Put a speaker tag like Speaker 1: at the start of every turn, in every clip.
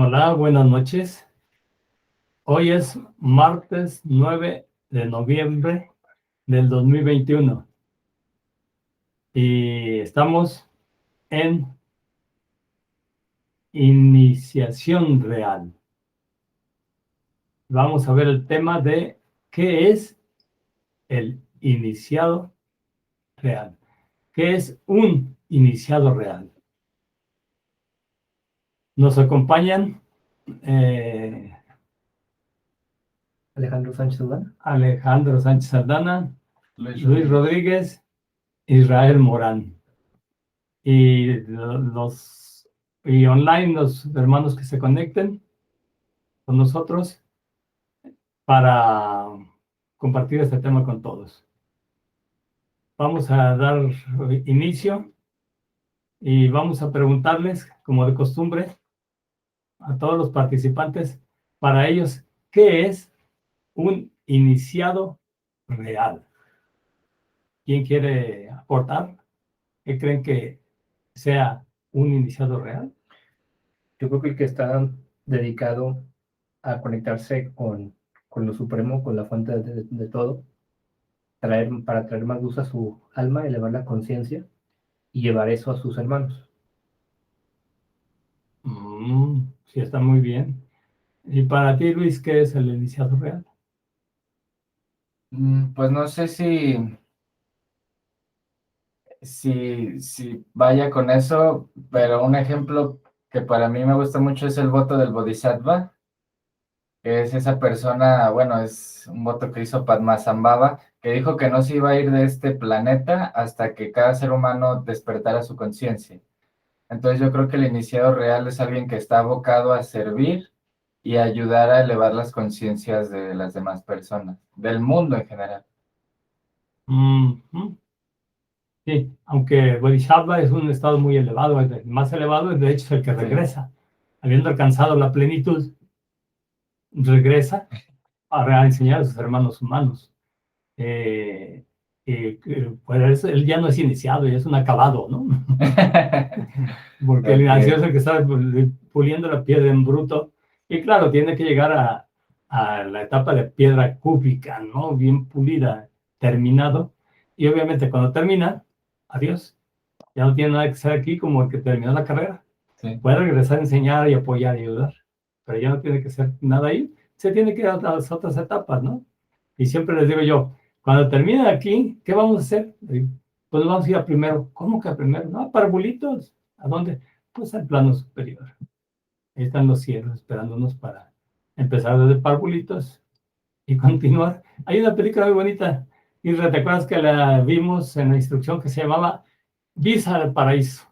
Speaker 1: Hola, buenas noches. Hoy es martes 9 de noviembre del 2021 y estamos en iniciación real. Vamos a ver el tema de qué es el iniciado real. ¿Qué es un iniciado real? Nos acompañan
Speaker 2: Alejandro Sánchez Aldana.
Speaker 1: Alejandro Sánchez Aldana,
Speaker 3: Luis
Speaker 1: Luis Rodríguez, Israel Morán. Y y online los hermanos que se conecten con nosotros para compartir este tema con todos. Vamos a dar inicio y vamos a preguntarles, como de costumbre, a todos los participantes, para ellos, ¿qué es un iniciado real? ¿Quién quiere aportar? ¿Qué creen que sea un iniciado real?
Speaker 2: Yo creo que el que está dedicado a conectarse con lo supremo, con la fuente de todo, para traer más luz a su alma, elevar la conciencia y llevar eso a sus hermanos.
Speaker 1: Sí, está muy bien. Y para ti, Luis, ¿qué es el iniciado real?
Speaker 3: Pues no sé si vaya con eso, pero un ejemplo que para mí me gusta mucho es el voto del Bodhisattva, que es esa persona, bueno, es un voto que hizo Padmasambhava, que dijo que no se iba a ir de este planeta hasta que cada ser humano despertara su conciencia. Entonces yo creo que el iniciado real es alguien que está abocado a servir y a ayudar a elevar las conciencias de las demás personas, del mundo en general.
Speaker 1: Ujú. Sí, aunque Bodhisattva es un estado muy elevado, el más elevado es de hecho el que regresa. Habiendo alcanzado la plenitud, regresa a enseñar a sus hermanos humanos. Eh, pues él ya no es iniciado, ya es un acabado, ¿no? Porque el iniciado es el que está puliendo la piedra en bruto. Y claro, tiene que llegar a la etapa de piedra cúbica, ¿no? Bien pulida, terminado. Y obviamente cuando termina, adiós. Ya no tiene nada que hacer aquí como el que terminó la carrera.
Speaker 3: Sí.
Speaker 1: Puede regresar a enseñar y apoyar y ayudar, pero ya no tiene que hacer nada ahí. Se tiene que ir a las otras etapas, ¿no? Y siempre les digo yo, cuando termine aquí, ¿qué vamos a hacer? Pues vamos a ir a primero. ¿Cómo que a primero? No, para parvulitos. ¿A dónde? Pues al plano superior. Ahí están los cielos esperándonos para empezar desde parvulitos y continuar. Hay una película muy bonita, y ¿te acuerdas que la vimos en la instrucción que se llamaba Visa al Paraíso?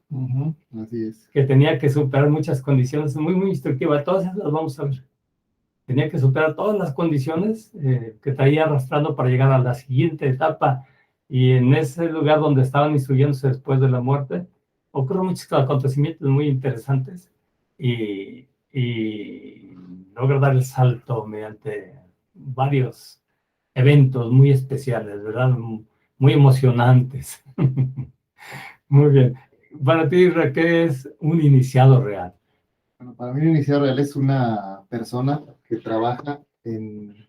Speaker 4: Así es.
Speaker 1: Que tenía que superar muchas condiciones, muy, muy instructiva. Todas esas las vamos a ver. Tenía que superar todas las condiciones que traía arrastrando para llegar a la siguiente etapa. Y en ese lugar donde estaban instruyéndose después de la muerte, ocurren muchos acontecimientos muy interesantes y logra dar el salto mediante varios eventos muy especiales, ¿verdad? Muy emocionantes. Muy bien. Para ti, Ra, ¿qué es un iniciado real?
Speaker 4: Bueno, para mí un iniciado real es una persona que trabaja en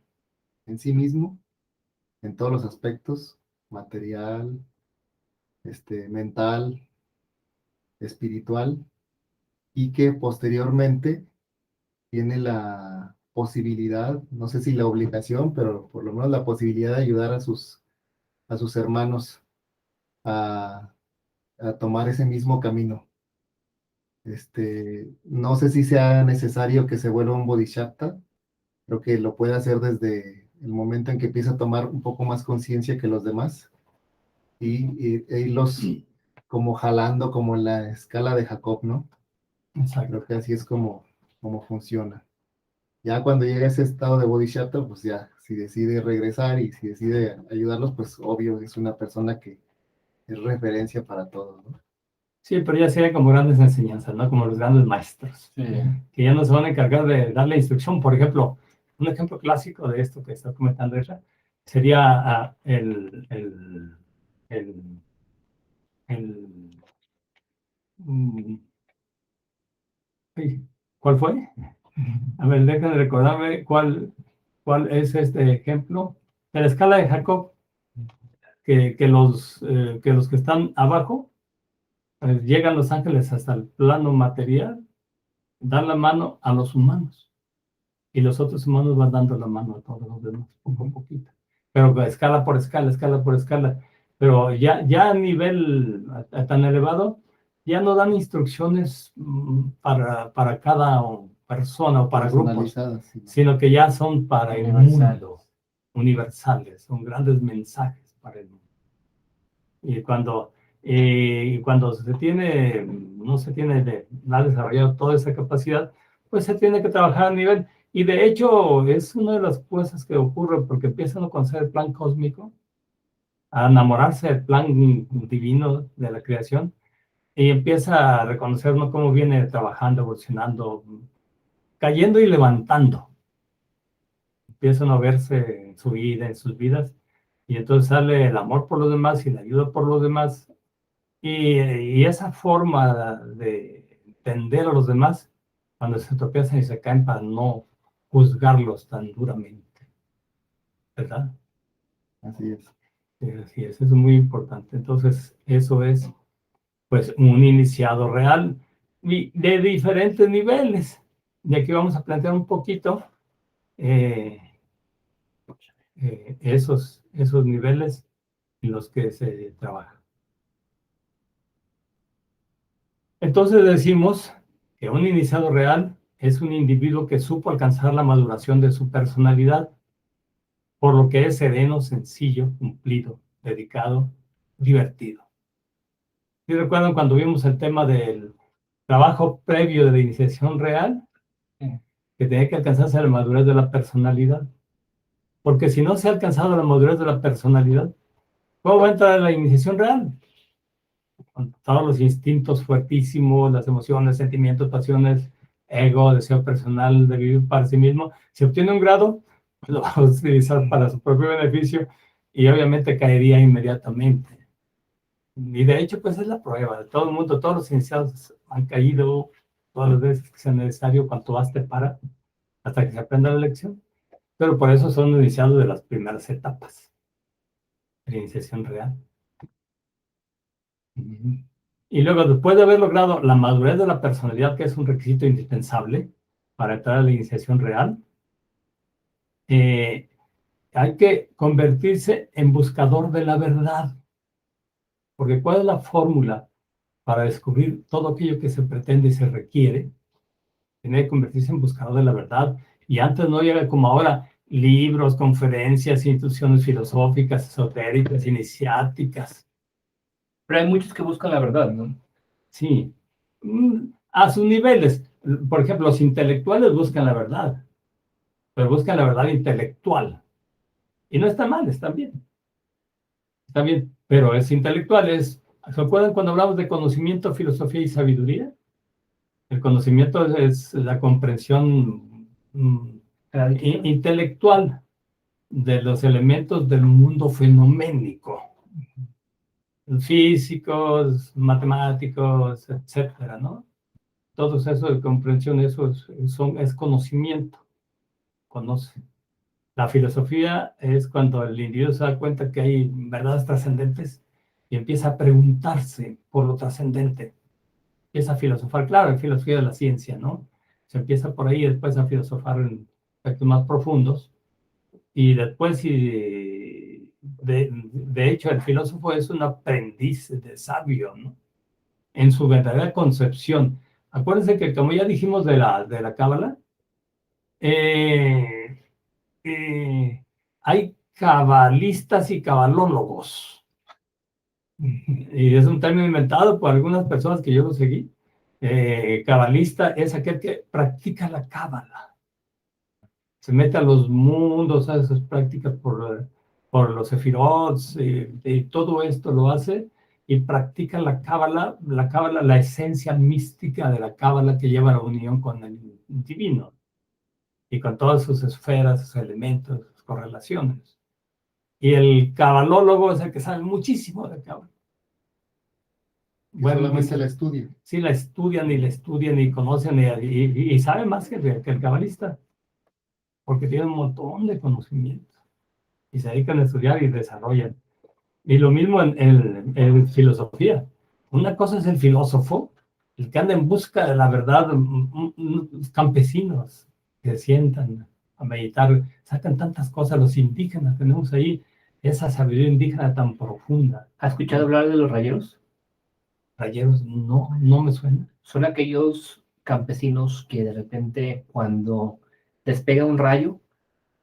Speaker 4: sí mismo, en todos los aspectos, material, mental, espiritual, y que posteriormente tiene la posibilidad, no sé si la obligación, pero por lo menos la posibilidad de ayudar a sus hermanos a, a tomar ese mismo camino. No sé si sea necesario que se vuelva un bodhisattva. Creo que lo puede hacer desde el momento en que empieza a tomar un poco más conciencia que los demás e irlos como jalando como en la escala de Jacob, ¿no?
Speaker 1: Exacto.
Speaker 4: Creo que así es como funciona. Ya cuando llega a ese estado de bodhisattva, pues ya, si decide regresar y si decide ayudarlos, pues obvio, es una persona que es referencia para todos, ¿no?
Speaker 1: Sí, pero ya serían como grandes enseñanzas, ¿no? Como los grandes maestros,
Speaker 3: Sí.
Speaker 1: que ya no se van a encargar de darle instrucción. Por ejemplo, un ejemplo clásico de esto que está comentando ella sería el, el, mm, ay, ¿Cuál fue? A ver, déjenme recordarme cuál es este ejemplo. En la escala de Jacob, que los que están abajo, llegan los ángeles hasta el plano material, dan la mano a los humanos, y los otros humanos van dando la mano a todos los demás, poco a poquito. Pero escala por escala, escala por escala. Pero ya a nivel tan elevado, ya no dan instrucciones para cada persona o para grupos,
Speaker 4: Personalizadas, sí.
Speaker 1: sino que ya son para el mundo, universales, son grandes mensajes para el mundo. Y cuando no se tiene nada desarrollado toda esa capacidad, pues se tiene que trabajar a nivel. Y de hecho, es una de las cosas que ocurre porque empiezan a conocer el plan cósmico, a enamorarse del plan divino de la creación, y empieza a reconocer uno cómo viene trabajando, evolucionando, cayendo y levantando. Empiezan a verse en su vida, en sus vidas, y entonces sale el amor por los demás y la ayuda por los demás. Y esa forma de entender a los demás, cuando se tropiezan y se caen, para no juzgarlos tan duramente, ¿verdad?
Speaker 4: Así es.
Speaker 1: Así es, eso es muy importante. Entonces, eso es, pues, un iniciado real y de diferentes niveles. Y aquí vamos a plantear un poquito esos niveles en los que se trabaja. Entonces decimos que un iniciado real es un individuo que supo alcanzar la maduración de su personalidad, por lo que es sereno, sencillo, cumplido, dedicado, divertido. ¿Sí recuerdan cuando vimos el tema del trabajo previo de la iniciación real? Que tenía que alcanzarse la madurez de la personalidad. Porque si no se ha alcanzado la madurez de la personalidad, ¿cómo va a entrar a la iniciación real? Con todos los instintos fuertísimos, las emociones, sentimientos, pasiones, ego, deseo personal de vivir para sí mismo. Si obtiene un grado, pues lo va a utilizar para su propio beneficio y obviamente caería inmediatamente. Y de hecho, pues es la prueba. Todo el mundo, todos los iniciados han caído todas las veces que sea necesario, cuanto baste para, hasta que se aprenda la lección. Pero por eso son iniciados de las primeras etapas de la iniciación real. Y luego, después de haber logrado la madurez de la personalidad, que es un requisito indispensable para entrar a la iniciación real, hay que convertirse en buscador de la verdad. Porque ¿cuál es la fórmula para descubrir todo aquello que se pretende y se requiere? Tiene que convertirse en buscador de la verdad. Y antes no llega como ahora libros, conferencias, instituciones filosóficas, esotéricas, iniciáticas.
Speaker 2: Pero hay muchos que buscan la verdad, ¿no?
Speaker 1: Sí, a sus niveles. Por ejemplo, los intelectuales buscan la verdad, pero buscan la verdad intelectual. Y no está mal, está bien. Está bien, pero es intelectual. ¿Se acuerdan cuando hablamos de conocimiento, filosofía y sabiduría? El conocimiento es la comprensión intelectual de los elementos del mundo fenoménico. Físicos, matemáticos, etcétera, ¿no? Todo eso de comprensión, eso es conocimiento, conoce. La filosofía es cuando el individuo se da cuenta que hay verdades trascendentes y empieza a preguntarse por lo trascendente. Empieza a filosofar, claro, en filosofía de la ciencia, ¿no? Se empieza por ahí después a filosofar en aspectos más profundos. Y después, de hecho, el filósofo es un aprendiz de sabio, ¿no? En su verdadera concepción. Acuérdense que, como ya dijimos de la Cábala, hay cabalistas y cabalólogos. Y es un término inventado por algunas personas que yo lo seguí. Cabalista es aquel que practica la cábala. Se mete a los mundos, hace sus prácticas por los sefirots, y todo esto lo hace y practica la cábala, la esencia mística de la cábala que lleva a la unión con el divino y con todas sus esferas, sus elementos, sus correlaciones. Y el cabalólogo es el que sabe muchísimo de cábala.
Speaker 4: Y
Speaker 1: Bueno,
Speaker 4: solamente
Speaker 1: pues,
Speaker 4: la estudian.
Speaker 1: sí la estudian y conocen y saben más que el cabalista, porque tienen un montón de conocimientos y se dedican a estudiar y desarrollan. Y lo mismo en filosofía. Una cosa es el filósofo, el que anda en busca de la verdad, campesinos que se sientan a meditar, sacan tantas cosas, los indígenas, tenemos ahí esa sabiduría indígena tan profunda.
Speaker 2: ¿Has escuchado hablar de los rayeros?
Speaker 1: Rayeros, no, no me suena.
Speaker 2: Son aquellos campesinos que de repente cuando les pega un rayo,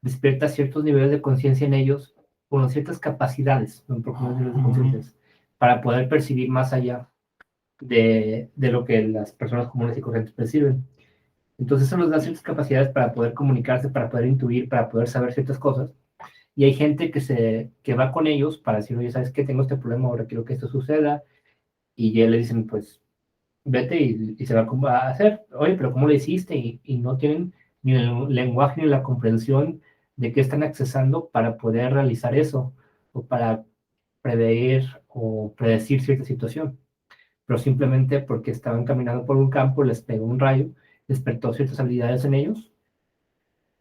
Speaker 2: despierta ciertos niveles de conciencia en ellos, con ciertas capacidades, no profundos niveles de conciencia, para poder percibir más allá de lo que las personas comunes y corrientes perciben. Entonces eso nos da ciertas capacidades para poder comunicarse, para poder intuir, para poder saber ciertas cosas. Y hay gente que va con ellos para decir, oye, ¿sabes qué? Tengo este problema, ahora quiero que esto suceda. Y ya le dicen, pues, vete y se va a hacer. Oye, pero ¿cómo lo hiciste? Y no tienen ni el lenguaje ni la comprensión de qué están accesando para poder realizar eso o para prever o predecir cierta situación. Pero simplemente porque estaban caminando por un campo, les pegó un rayo, despertó ciertas habilidades en ellos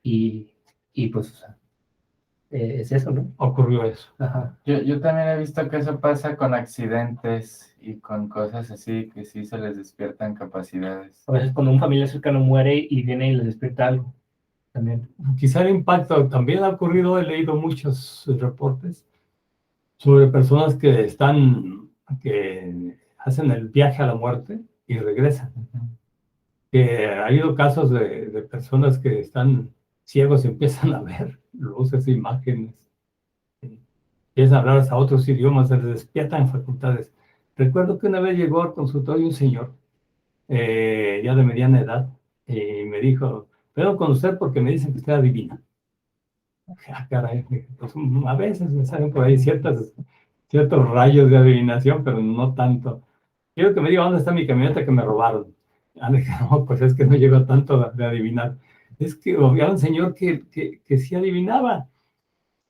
Speaker 2: y, y pues, o sea, es eso, ¿no?
Speaker 1: Ocurrió eso.
Speaker 2: Ajá.
Speaker 3: Yo también he visto que eso pasa con accidentes y con cosas así, que sí se les despiertan capacidades.
Speaker 2: A veces cuando un familiar cercano muere y viene y les despierta algo, también.
Speaker 1: Quizá el impacto también ha ocurrido, he leído muchos reportes sobre personas que hacen el viaje a la muerte y regresan. Que ha habido casos de personas que están ciegos y empiezan a ver luces, imágenes, empiezan a hablar hasta otros idiomas, se les despiertan facultades. Recuerdo que una vez llegó al consultorio un señor, ya de mediana edad, y me dijo, vengo con usted porque me dicen que usted adivina. Ah, caray, pues, a veces me salen por ahí ciertos rayos de adivinación, pero no tanto. Quiero que me diga dónde está mi camioneta que me robaron. Ah, le dije, no, pues es que no llegó tanto de adivinar. Es que había un señor que sí adivinaba.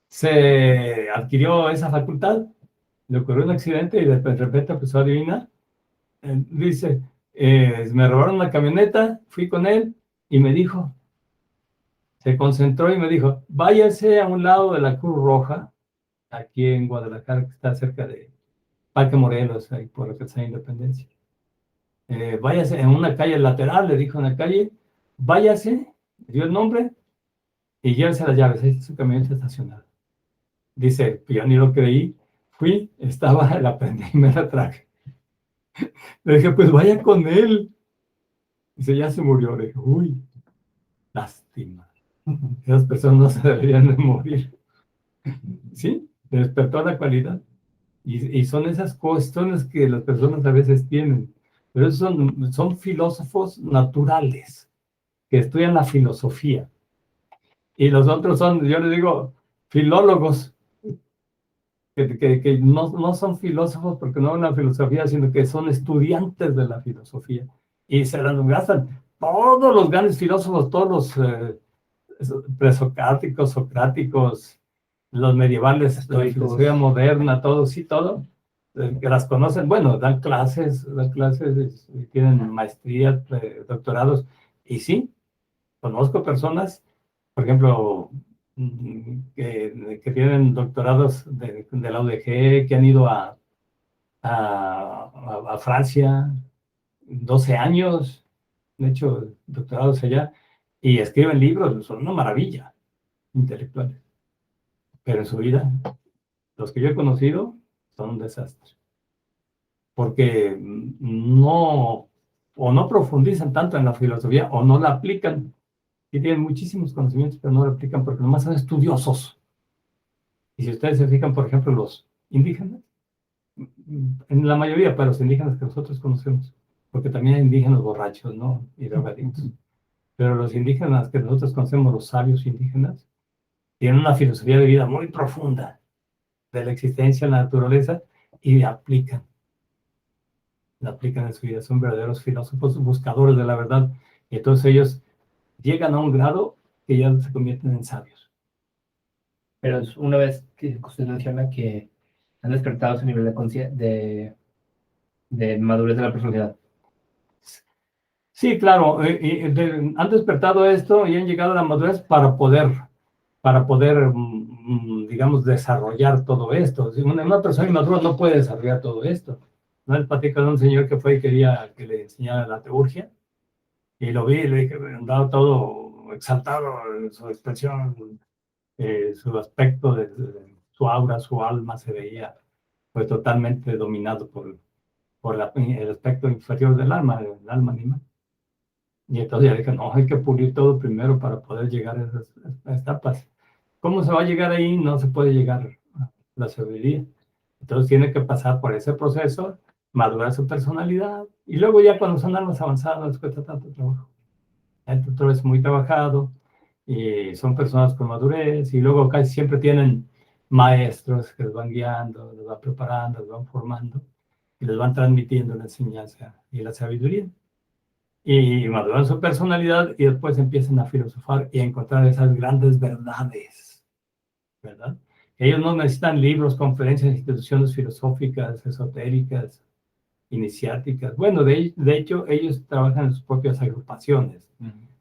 Speaker 1: Se adquirió esa facultad, le ocurrió un accidente y de repente empezó a adivinar. Dice, me robaron una camioneta, fui con él y me dijo, se concentró y me dijo, váyase a un lado de la Cruz Roja, aquí en Guadalajara, que está cerca de Parque Morelos, ahí por la Calzada de Independencia. Váyase en una calle lateral, le dijo en la calle, váyase, le dio el nombre y llévese las llaves, ahí está su camioneta estacionada. Dice, yo ni lo creí, fui, estaba, la prendí y me la traje. Le dije, pues vaya con él. Dice, ya se murió. Le dije, uy, lástima. Esas personas no se deberían de morir. ¿Sí? Despertó la cualidad. Y son esas cuestiones que las personas a veces tienen. Pero esos son filósofos naturales que estudian la filosofía. Y los otros son, yo les digo, filólogos, que no son filósofos porque no ven la filosofía, sino que son estudiantes de la filosofía. Y se las gastan. Todos los grandes filósofos, todos los presocráticos, socráticos, los medievales, la filosofía moderna, todos, sí, todo, que las conocen, bueno, dan clases y tienen maestrías, doctorados, y sí, conozco personas, por ejemplo, que tienen doctorados de la UDG, que han ido a Francia 12 años, de hecho, doctorados allá, y escriben libros, son una maravilla intelectuales. Pero en su vida, los que yo he conocido son un desastre. Porque no profundizan tanto en la filosofía o no la aplican. Y tienen muchísimos conocimientos, pero no la aplican porque nomás son estudiosos. Y si ustedes se fijan, por ejemplo, los indígenas, en la mayoría, para los indígenas que nosotros conocemos, porque también hay indígenas borrachos, ¿no? Y drogadictos. Pero los indígenas que nosotros conocemos, los sabios indígenas, tienen una filosofía de vida muy profunda de la existencia, la naturaleza, y la aplican en su vida. Son verdaderos filósofos, buscadores de la verdad. Y todos ellos llegan a un grado que ya se convierten en sabios.
Speaker 2: Pero es una vez que usted menciona que han despertado su nivel de de madurez de la personalidad.
Speaker 1: Sí, claro, han despertado esto y han llegado a la madurez para poder, digamos, desarrollar todo esto. Si una persona inmadura no puede desarrollar todo esto. ¿No? Él platica de un señor que fue y quería que le enseñara la teurgia, y lo vi y le dije, andaba todo exaltado en su expresión, su aspecto, su aura, su alma se veía pues totalmente dominado por el aspecto inferior del alma animal. Y entonces ya dije, no, hay que pulir todo primero para poder llegar a esas etapas. ¿Cómo se va a llegar ahí? No se puede llegar a la sabiduría. Entonces tiene que pasar por ese proceso, madurar su personalidad, y luego ya cuando son almas avanzadas no les cuesta tanto trabajo. El tutor es muy trabajado, y son personas con madurez, y luego casi siempre tienen maestros que los van guiando, los van preparando, los van formando, y les van transmitiendo la enseñanza y la sabiduría. Y maduran su personalidad y después empiezan a filosofar y a encontrar esas grandes verdades, ¿verdad? Ellos no necesitan libros, conferencias, instituciones filosóficas, esotéricas, iniciáticas. Bueno, de hecho, ellos trabajan en sus propias agrupaciones,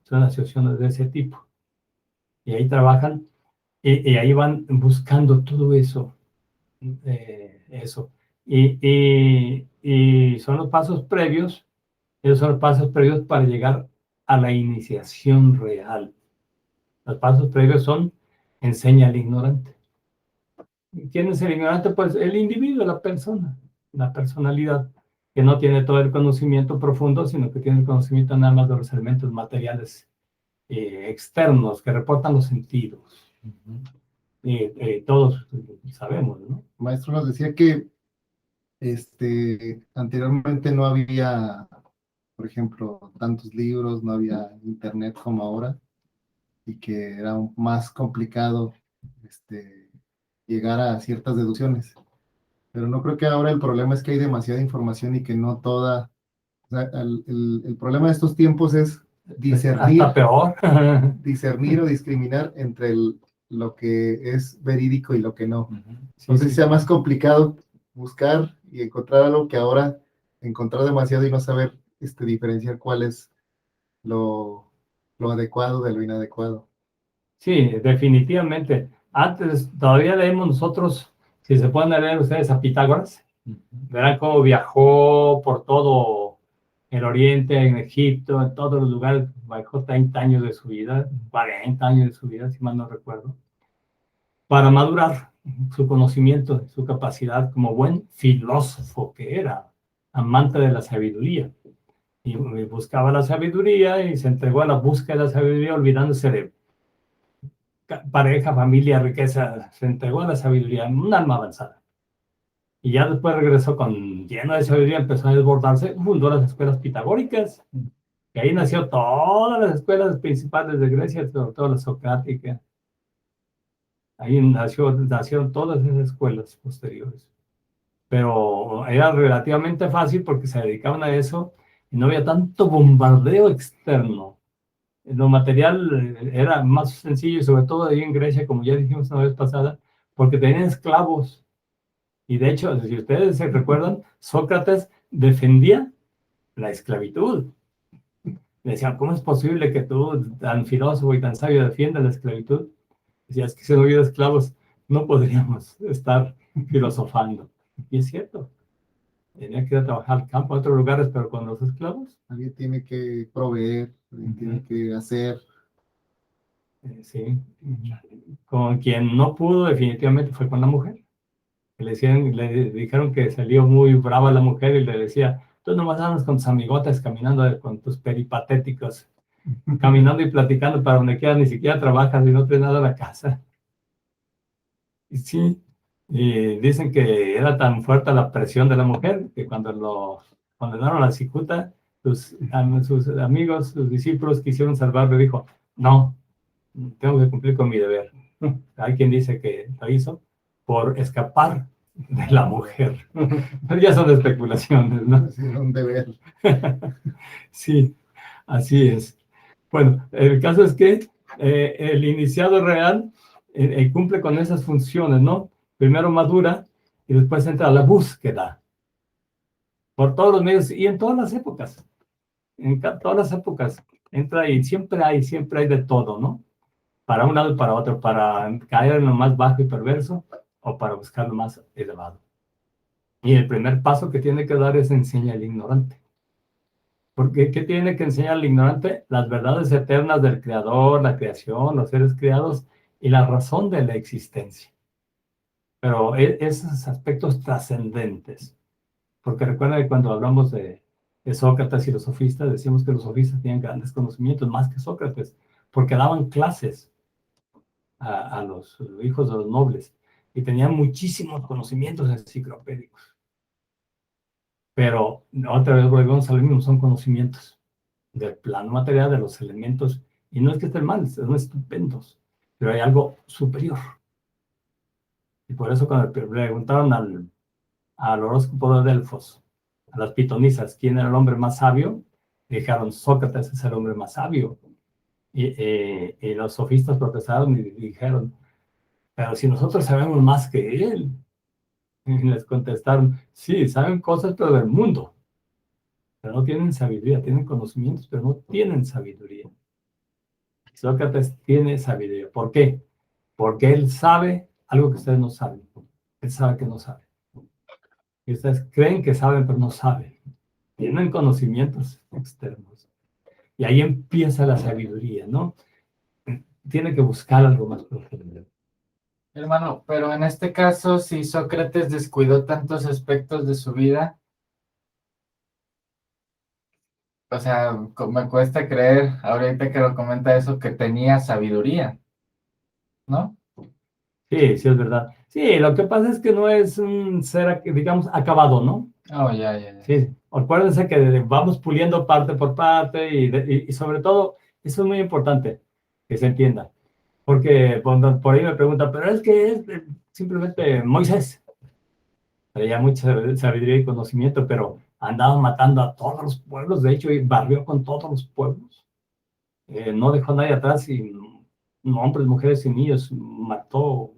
Speaker 1: son asociaciones de ese tipo. Y ahí trabajan y ahí van buscando todo eso. Y son los pasos previos. Esos son los pasos previos para llegar a la iniciación real. Los pasos previos son: enseña al ignorante. ¿Quién es el ignorante? Pues el individuo, la persona, la personalidad, que no tiene todo el conocimiento profundo, sino que tiene el conocimiento nada más de los elementos materiales externos que reportan los sentidos. Todos sabemos, ¿no?
Speaker 4: Maestro nos decía que anteriormente no había, por ejemplo, tantos libros, no había internet como ahora, y que era más complicado llegar a ciertas deducciones. Pero no creo que ahora el problema es que hay demasiada información y que no toda... O sea, el problema de estos tiempos es discernir,
Speaker 1: Hasta peor.
Speaker 4: discernir o discriminar entre lo que es verídico y lo que no.
Speaker 1: Sí,
Speaker 4: No sé
Speaker 1: sí.
Speaker 4: si sea más complicado buscar y encontrar algo que ahora encontrar demasiado y no saber diferenciar cuál es lo adecuado de lo inadecuado.
Speaker 1: Sí, definitivamente. Antes, todavía leemos nosotros, si se pueden leer ustedes a Pitágoras, verán cómo viajó por todo el Oriente, en Egipto, en todos los lugares, viajó 30 años de su vida, 40 años de su vida, si mal no recuerdo, para madurar su conocimiento, su capacidad como buen filósofo que era, amante de la sabiduría. Y buscaba la sabiduría y se entregó a la búsqueda de la sabiduría, olvidándose de pareja, familia, riqueza. Se entregó a la sabiduría, un alma avanzada. Y ya después regresó lleno de sabiduría, empezó a desbordarse, fundó las escuelas pitagóricas. Y ahí nació todas las escuelas principales de Grecia, sobre todo la socrática. Ahí nacieron todas esas escuelas posteriores. Pero era relativamente fácil porque se dedicaban a eso y no había tanto bombardeo externo. Lo material era más sencillo, y sobre todo ahí en Grecia, como ya dijimos una vez pasada, porque tenían esclavos. Y de hecho, si ustedes se recuerdan, Sócrates defendía la esclavitud. Le decían, ¿cómo es posible que tú, tan filósofo y tan sabio, defiendas la esclavitud? Decía, es que si no hubiera esclavos, no podríamos estar filosofando. Y es cierto. Tenía que ir a trabajar al campo, a otros lugares, pero con los esclavos.
Speaker 4: Alguien tiene que proveer, alguien tiene que hacer.
Speaker 1: Sí. Con quien no pudo definitivamente fue con la mujer. Le dijeron que salió muy brava la mujer y le decía, tú nomás andas con tus amigotes caminando con tus peripatéticos, caminando y platicando para donde quieras, ni siquiera trabajas y no traes nada a la casa. Y sí, y dicen que era tan fuerte la presión de la mujer que cuando lo condenaron a la cicuta, sus amigos, sus discípulos quisieron salvarlo y dijo, no, tengo que cumplir con mi deber. Hay quien dice que lo hizo por escapar de la mujer. Pero ya son especulaciones, ¿no?
Speaker 4: Es un deber.
Speaker 1: Sí, así es. Bueno, el caso es que el iniciado real cumple con esas funciones, ¿no? Primero madura y después entra a la búsqueda. por todos los medios y en todas las épocas. Todas las épocas entra y siempre hay de todo, ¿no? Para un lado y para otro, para caer en lo más bajo y perverso o para buscar lo más elevado. Y el primer paso que tiene que dar es enseñar al ignorante. Porque ¿qué tiene que enseñar al ignorante? Las verdades eternas del creador, la creación, los seres creados y la razón de la existencia. Pero esos aspectos trascendentes. Porque recuerda que cuando hablamos de Sócrates y los sofistas, decíamos que los sofistas tenían grandes conocimientos, más que Sócrates, porque daban clases a los hijos de los nobles y tenían muchísimos conocimientos enciclopédicos. Pero otra vez volvemos a lo mismo, son conocimientos del plano material, de los elementos, y no es que estén mal, son estupendos, pero hay algo superior. Y por eso cuando le preguntaron al horóscopo de Delfos, a las pitonisas, ¿quién era el hombre más sabio? Dijeron, Sócrates es el hombre más sabio. Y los sofistas protestaron y dijeron, pero si nosotros sabemos más que él. Y les contestaron, sí, saben cosas, pero del mundo. Pero no tienen sabiduría, tienen conocimientos, pero no tienen sabiduría. Sócrates tiene sabiduría. ¿Por qué? Porque él sabe algo que ustedes no saben. Él sabe que no sabe. Y ustedes creen que saben, pero no saben. Tienen conocimientos externos. Y ahí empieza la sabiduría, ¿no? Tiene que buscar algo más profundo.
Speaker 3: Hermano, pero en este caso, si Sócrates descuidó tantos aspectos de su vida, o sea, me cuesta creer, ahorita que lo comenta eso, que tenía sabiduría, ¿no?
Speaker 1: Sí, sí, es verdad. Sí, lo que pasa es que no es un ser, digamos, acabado, ¿no?
Speaker 3: Oh, ya.
Speaker 1: Sí, acuérdense que vamos puliendo parte por parte y sobre todo, eso es muy importante que se entienda, porque por ahí me preguntan, pero es que es simplemente Moisés, traía mucha sabiduría y conocimiento, pero andaba matando a todos los pueblos, de hecho, y barrió con todos los pueblos. No dejó a nadie atrás y hombres, mujeres y niños, mató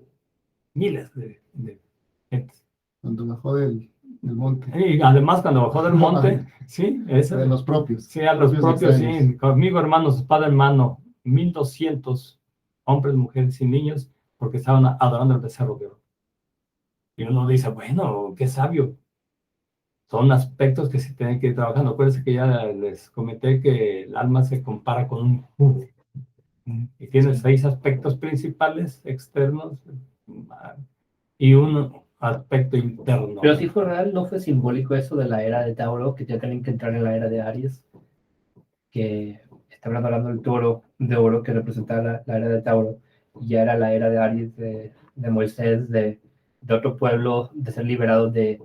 Speaker 1: miles de gente.
Speaker 4: Cuando bajó del monte.
Speaker 1: Y además cuando bajó del monte,
Speaker 4: No,
Speaker 1: sí,
Speaker 4: de los propios.
Speaker 1: sí, a los propios, sí,
Speaker 4: extraños.
Speaker 1: conmigo hermanos, espada en mano, 1200 hombres, mujeres y niños, porque estaban adorando el becerro de oro. Y uno dice, bueno, qué sabio. Son aspectos que se tienen que ir trabajando. Acuérdense que ya les comenté que el alma se compara con un jugo. Y tiene 6 aspectos principales externos y un aspecto interno.
Speaker 2: Pero si fue real, ¿no fue simbólico eso de la era de Tauro, que ya tienen que entrar en la era de Aries? Que está hablando del toro de oro que representaba la era de Tauro, y ya era la era de Aries de Moisés, de otro pueblo, de ser liberados de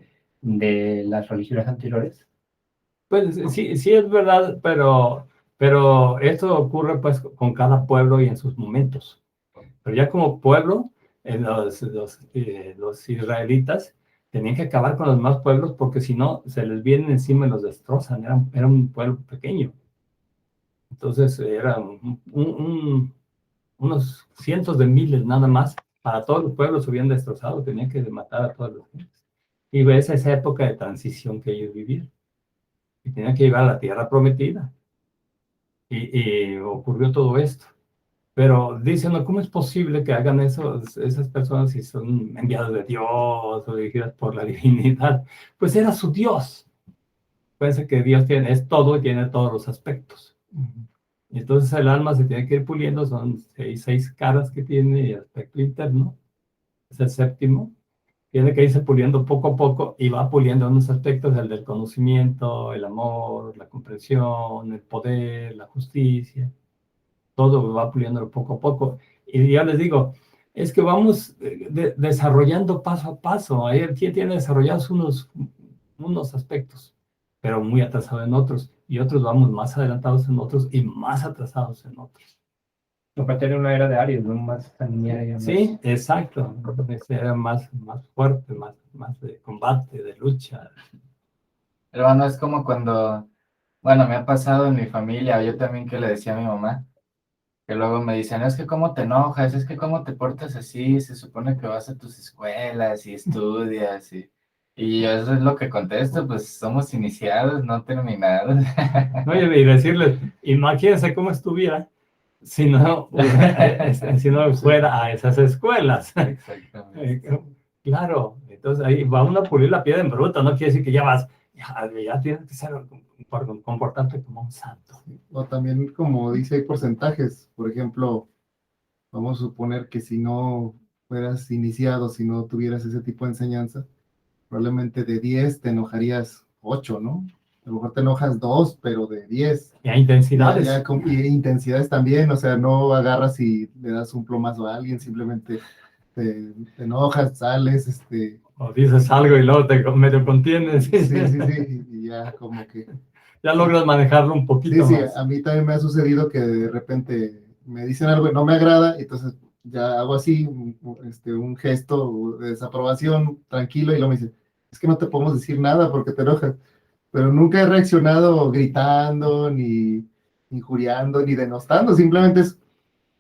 Speaker 2: las religiones anteriores.
Speaker 1: Pues sí, sí es verdad, pero esto ocurre pues con cada pueblo y en sus momentos. Pero ya como pueblo, los israelitas tenían que acabar con los más pueblos porque si no, se les vienen encima y los destrozan. Era un pueblo pequeño. Entonces eran unos cientos de miles nada más. Para todos los pueblos se habían destrozado, tenían que matar a todos los gentes. Y ves esa época de transición que ellos vivían. Y tenían que llegar a la tierra prometida. Y ocurrió todo esto. Pero dicen, ¿no? ¿Cómo es posible que hagan eso esas personas si son enviados de Dios o dirigidas por la divinidad? Pues era su Dios. Piensa que Dios es todo y tiene todos los aspectos. Y entonces el alma se tiene que ir puliendo, son 6 caras que tiene y aspecto interno. Es el séptimo. Tiene que irse puliendo poco a poco y va puliendo unos aspectos, el del conocimiento, el amor, la comprensión, el poder, la justicia. Todo va puliéndolo poco a poco. Y ya les digo, es que vamos desarrollando paso a paso. Ahí tiene desarrollados unos aspectos, pero muy atrasados en otros. Y otros vamos más adelantados en otros y más atrasados en otros.
Speaker 2: Para tener una era de Aries, ¿no? Más sanguinaria.
Speaker 1: Sí, exacto. Era más fuerte, más de combate, de lucha.
Speaker 3: Hermano, es como cuando, bueno, me ha pasado en mi familia, yo también que le decía a mi mamá, que luego me dicen, es que cómo te enojas, es que cómo te portas así, se supone que vas a tus escuelas y estudias, y Y eso es lo que contesto, pues somos iniciados, no terminados.
Speaker 1: ¿No? Y decirles, imagínense cómo estuviera si no, si no fuera a esas escuelas.
Speaker 3: Exactamente.
Speaker 1: Claro, entonces ahí va uno a pulir la piedra en bruto, no quiere decir que ya vas, ya tienes que ser comportarte como un santo.
Speaker 4: O también, como dice, hay porcentajes. Por ejemplo, vamos a suponer que si no fueras iniciado, si no tuvieras ese tipo de enseñanza, probablemente de 10 te enojarías 8, ¿no? A lo mejor te enojas 2, pero de 10.
Speaker 1: Y hay intensidades.
Speaker 4: Y intensidades también, o sea, no agarras y le das un plomazo a alguien, simplemente te enojas, sales,
Speaker 1: O dices algo y luego te medio contienes.
Speaker 4: sí, y ya como que...
Speaker 1: Ya logras manejarlo un poquito
Speaker 4: Sí,
Speaker 1: más.
Speaker 4: a mí también me ha sucedido que de repente me dicen algo y no me agrada, entonces ya hago así, un gesto de desaprobación tranquilo y luego me dice, es que no te podemos decir nada porque te enojas, pero nunca he reaccionado gritando, ni injuriando, ni denostando, simplemente es,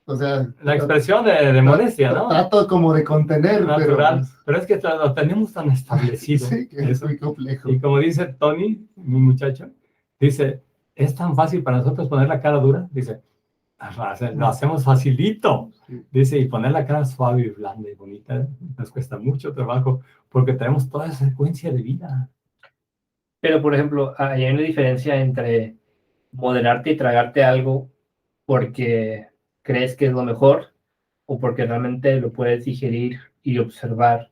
Speaker 4: o sea,
Speaker 1: La expresión de molestia, ¿no?
Speaker 4: trato como de contener,
Speaker 1: Natural. Pero es que lo tenemos tan establecido.
Speaker 4: sí, que es muy complejo.
Speaker 1: Y como dice Tony, mi muchacho, dice, es tan fácil para nosotros poner la cara dura. Dice, lo hacemos facilito.
Speaker 4: Sí.
Speaker 1: Dice, y poner la cara suave y blanda y bonita nos cuesta mucho trabajo porque tenemos toda esa secuencia de vida.
Speaker 2: Pero, por ejemplo, hay una diferencia entre moderarte y tragarte algo porque crees que es lo mejor o porque realmente lo puedes digerir y observar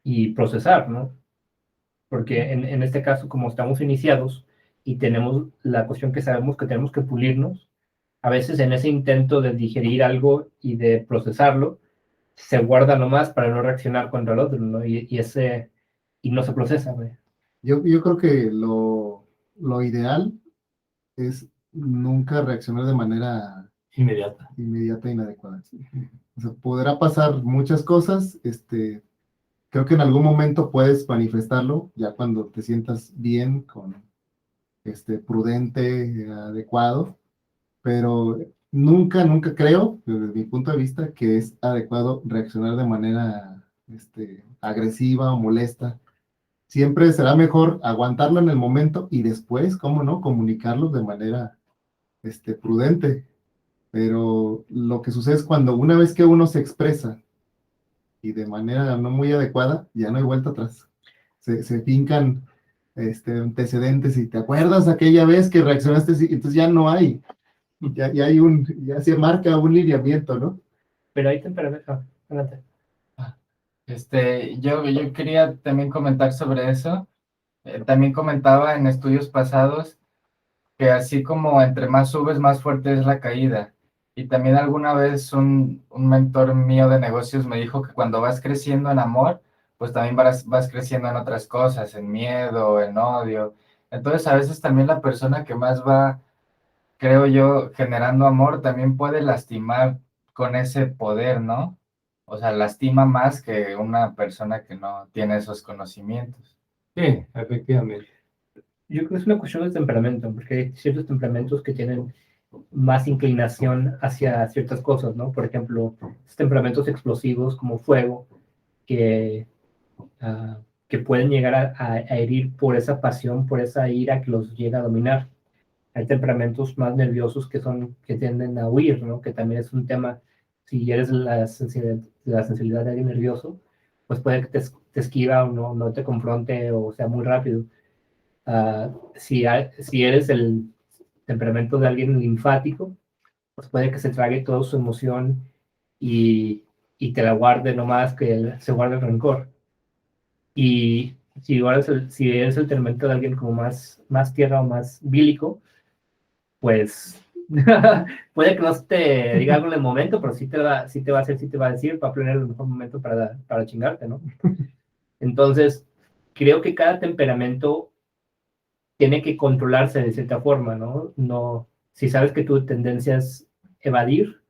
Speaker 2: y procesar, ¿no? Porque en este caso, como estamos iniciados y tenemos la cuestión que sabemos que tenemos que pulirnos, a veces en ese intento de digerir algo y de procesarlo, se guarda nomás para no reaccionar contra el otro, ¿no? Y no se procesa, güey.
Speaker 4: Yo creo que lo ideal es nunca reaccionar de manera
Speaker 1: Inmediata.
Speaker 4: inmediata e inadecuada. O sea, podrá pasar muchas cosas, creo que en algún momento puedes manifestarlo, ya cuando te sientas bien, prudente, adecuado, pero nunca creo, desde mi punto de vista, que es adecuado reaccionar de manera, agresiva o molesta. Siempre será mejor aguantarlo en el momento y después, cómo no, comunicarlo de manera, prudente. Pero lo que sucede es cuando una vez que uno se expresa y de manera no muy adecuada, ya no hay vuelta atrás. Se fincan antecedentes y te acuerdas aquella vez que reaccionaste así, entonces ya no hay, ya se marca un lineamiento, ¿no?
Speaker 2: Pero hay temperamento. Adelante.
Speaker 3: Yo quería también comentar sobre eso. También comentaba en estudios pasados que así como entre más subes, más fuerte es la caída. Y también alguna vez un mentor mío de negocios me dijo que cuando vas creciendo en amor, pues también vas creciendo en otras cosas, en miedo, en odio. Entonces a veces también la persona que más va, creo yo, generando amor, también puede lastimar con ese poder, ¿no? O sea, lastima más que una persona que no tiene esos conocimientos.
Speaker 1: Sí, efectivamente.
Speaker 2: Yo creo que es una cuestión de temperamento, porque hay ciertos temperamentos que tienen más inclinación hacia ciertas cosas, ¿no? Por ejemplo, temperamentos explosivos como fuego, que, que pueden llegar a herir por esa pasión, por esa ira que los llega a dominar. Hay temperamentos más nerviosos que tienden a huir, ¿no? Que también es un tema, si eres la sensibilidad de alguien nervioso, pues puede que te esquiva o no te confronte o sea muy rápido. Si eres el temperamento de alguien linfático, pues puede que se trague toda su emoción y te la guarde nomás, que se guarde el rencor. Y si eres el temperamento de alguien como más tierra o más bílico, pues puede que no te diga algo en el momento, pero sí te va a hacer, sí te va a decir, va a planear el mejor momento para chingarte, ¿no? Entonces, creo que cada temperamento tiene que controlarse de cierta forma, ¿no? No, si sabes que tu tendencia es evadir,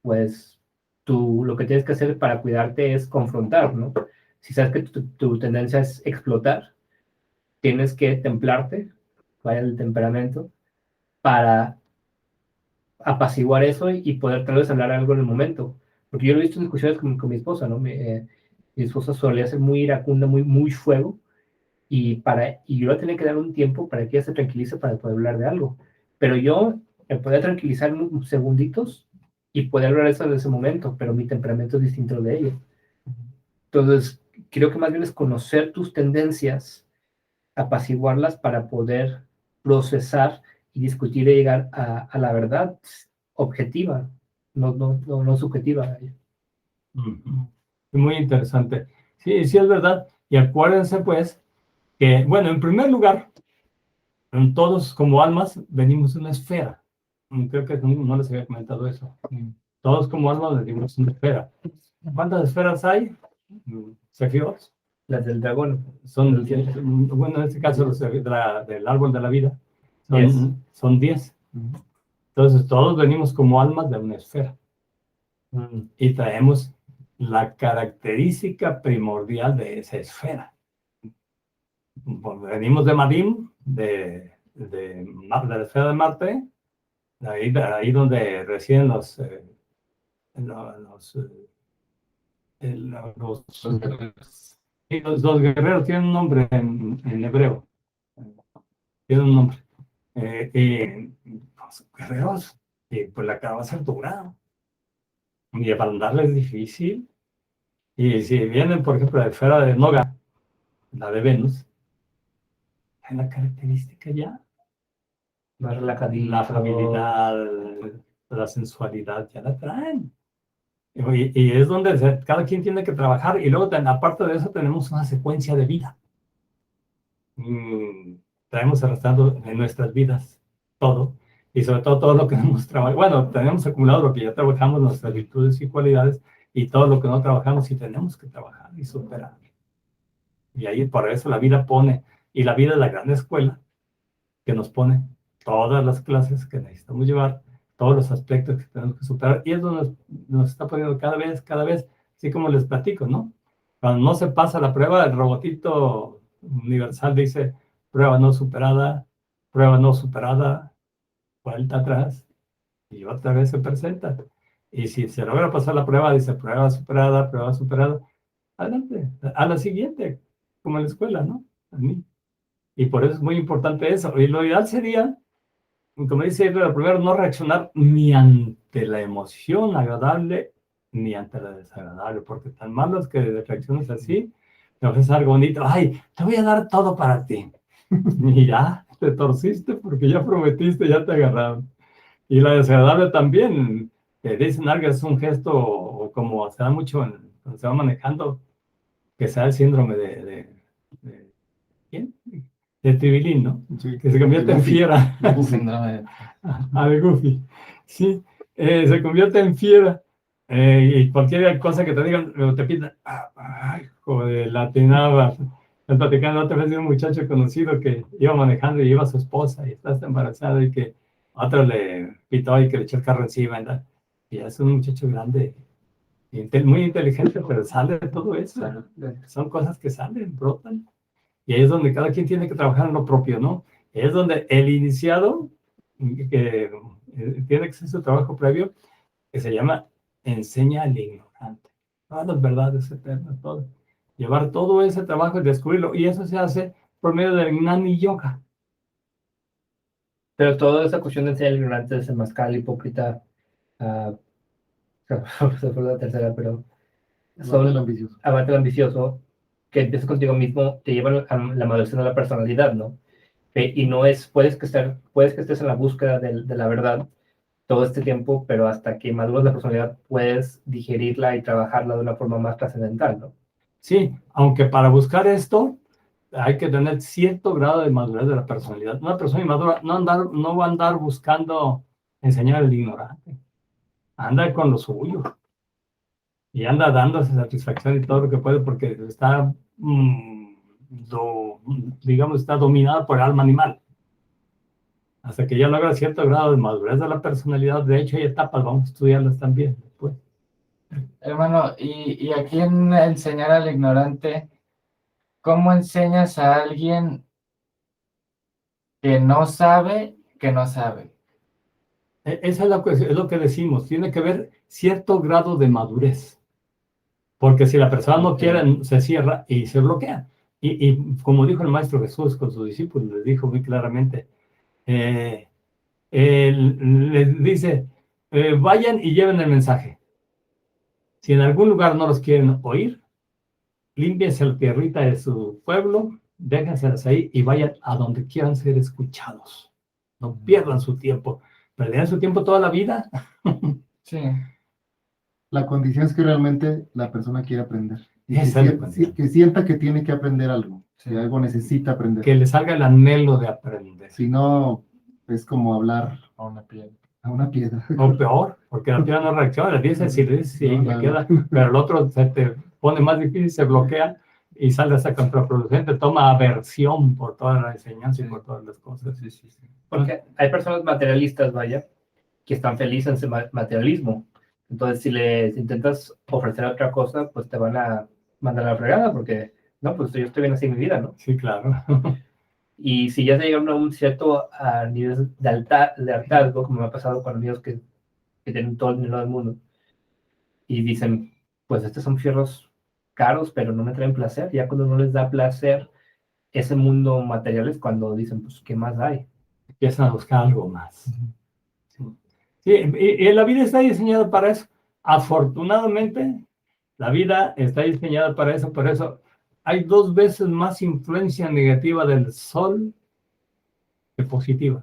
Speaker 2: pues tú lo que tienes que hacer para cuidarte es confrontar, ¿no? Si sabes que tu tendencia es explotar, tienes que templarte, vaya el temperamento, para apaciguar eso y poder tal vez hablar algo en el momento. Porque yo lo he visto en discusiones con mi esposa, ¿no? Mi esposa solía ser muy iracunda, muy fuego, y yo le tenía que dar un tiempo para que ella se tranquilice para poder hablar de algo. Pero yo me podía tranquilizar en unos segunditos y poder hablar eso en ese momento, pero mi temperamento es distinto al de ella. Entonces, creo que más bien es conocer tus tendencias, apaciguarlas para poder procesar y discutir y llegar a la verdad objetiva, no subjetiva.
Speaker 1: Ujú. Muy interesante. Sí, sí es verdad. Y acuérdense pues que, bueno, en primer lugar, todos como almas venimos de una esfera. Creo que no les había comentado eso. Todos como almas venimos de una esfera. ¿Cuántas esferas hay? Sefirot.
Speaker 2: Las del dragón.
Speaker 1: Son, bueno, en este caso del árbol de la vida, son 10. Entonces todos venimos como almas de una esfera. Y traemos la característica primordial de esa esfera. Venimos de Madim, de la esfera de Marte, ahí donde residen los dos guerreros, tienen un nombre en hebreo, tienen un nombre. Los guerreros, pues la cara va a ser dura, y para andarles es difícil. Y si vienen, por ejemplo, la esfera de Noga, la de Venus, hay la característica ya,
Speaker 2: Más relajadito.
Speaker 1: la afabilidad, la sensualidad, ya la traen. Y es donde cada quien tiene que trabajar. Y luego, aparte de eso, tenemos una secuencia de vida. Traemos arrastrando en nuestras vidas todo. Y sobre todo lo que no hemos trabajado. Bueno, tenemos acumulado lo que ya trabajamos, nuestras virtudes y cualidades, y todo lo que no trabajamos y tenemos que trabajar y superar. Y ahí por eso la vida pone, y la vida es la gran escuela que nos pone todas las clases que necesitamos llevar, todos los aspectos que tenemos que superar, y eso nos está poniendo cada vez, así como les platico, ¿no? Cuando no se pasa la prueba, el robotito universal dice, prueba no superada, vuelta atrás, y otra vez se presenta. Y si se logra pasar la prueba, dice prueba superada, adelante, a la siguiente, como en la escuela, ¿no? A mí. Y por eso es muy importante eso. Y lo ideal sería, como dice lo primero, no reaccionar ni ante la emoción agradable ni ante la desagradable, porque tan malo es que reacciones así, te ofreces algo bonito, ay, te voy a dar todo para ti. Y ya, te torciste porque ya prometiste, ya te agarraron. Y la desagradable también, te dicen algo, es un gesto, o como se da mucho cuando se va manejando, que sea el síndrome de ¿quién? De Tribilín, ¿no?
Speaker 4: Sí.
Speaker 1: Que se convierte en fiera.
Speaker 3: Síndrome de-
Speaker 1: De Goofy. Sí, se convierte en fiera. Y cualquier cosa que te digan, te pidan, ay, joder, latinaba. Estás platicando otra vez de un muchacho conocido que iba manejando y iba a su esposa y está embarazada y que otro le pitó y que le echó el carro encima, ¿verdad? Y es un muchacho grande, muy inteligente, pero sale de todo eso. Son cosas que salen, brotan. Y ahí es donde cada quien tiene que trabajar en lo propio, ¿no? Es donde el iniciado que tiene que hacer su trabajo previo, que se llama enseña al ignorante. Todas las verdades eternas, todo. Llevar todo ese trabajo y descubrirlo. Y eso se hace por medio del Gnani Yoga.
Speaker 2: Pero toda esa cuestión de ser ignorante, desenmascarar al hipócrita, se fue la tercera, pero
Speaker 4: Son ambiciosos.
Speaker 2: abate el ambicioso, que empiezas contigo mismo, te lleva a la maduración de la personalidad, ¿no? Y no es, puedes que estés en la búsqueda de la verdad todo este tiempo, pero hasta que maduras la personalidad puedes digerirla y trabajarla de una forma más trascendental, ¿no?
Speaker 1: Sí, aunque para buscar esto hay que tener cierto grado de madurez de la personalidad. Una persona inmadura no va a andar buscando enseñar al ignorante. Anda con lo suyo. Y anda dándose satisfacción y todo lo que puede porque está, digamos, está dominada por el alma animal. Hasta que ya logra cierto grado de madurez de la personalidad. De hecho, hay etapas, vamos a estudiarlas también después.
Speaker 3: Hermano, y aquí en enseñar al ignorante, ¿cómo enseñas a alguien que no sabe que no sabe?
Speaker 1: Eso es lo que decimos. Tiene que haber cierto grado de madurez. Porque si la persona no quiere, se cierra y se bloquea. Y como dijo el Maestro Jesús con sus discípulos, les dijo muy claramente, les dice, vayan y lleven el mensaje. Si en algún lugar no los quieren oír, límpiense la tierrita de su pueblo, déjenselas ahí y vayan a donde quieran ser escuchados. No pierdan su tiempo. ¿Perderán su tiempo toda la vida?
Speaker 3: Sí,
Speaker 4: La condición es que realmente la persona quiere aprender. Y que,
Speaker 1: Esa es la condición.
Speaker 4: que sienta que tiene que aprender algo,
Speaker 3: Sí.
Speaker 4: que algo necesita aprender.
Speaker 1: Que le salga el anhelo de aprender.
Speaker 4: Si no, es como hablar
Speaker 3: a una piedra.
Speaker 4: a una piedra.
Speaker 1: O peor, porque la piedra no reacciona, le dices sí, le dices sí,
Speaker 4: No,
Speaker 1: le
Speaker 4: no,
Speaker 1: queda, pero el otro se te pone más difícil, se bloquea y sale hasta contraproducente, toma aversión por toda la enseñanza y por todas las cosas.
Speaker 3: Sí, sí, sí.
Speaker 2: Porque hay personas materialistas, vaya, que están felices en ese materialismo. Entonces, si les intentas ofrecer otra cosa, pues te van a mandar a la fregada, porque, no, pues yo estoy bien así en mi vida, ¿no?
Speaker 1: Sí, claro.
Speaker 2: Y si ya se llegaron a un cierto nivel de hartazgo, como me ha pasado con amigos que tienen todo el dinero del mundo, y dicen, pues estos son fierros caros, pero no me traen placer. Ya cuando no les da placer ese mundo material es cuando dicen, pues, ¿qué más hay?
Speaker 1: Empiezan a buscar algo más. Sí, sí, y la vida está diseñada para eso. Afortunadamente, la vida está diseñada para eso, por eso hay 2 veces más influencia negativa del Sol que positiva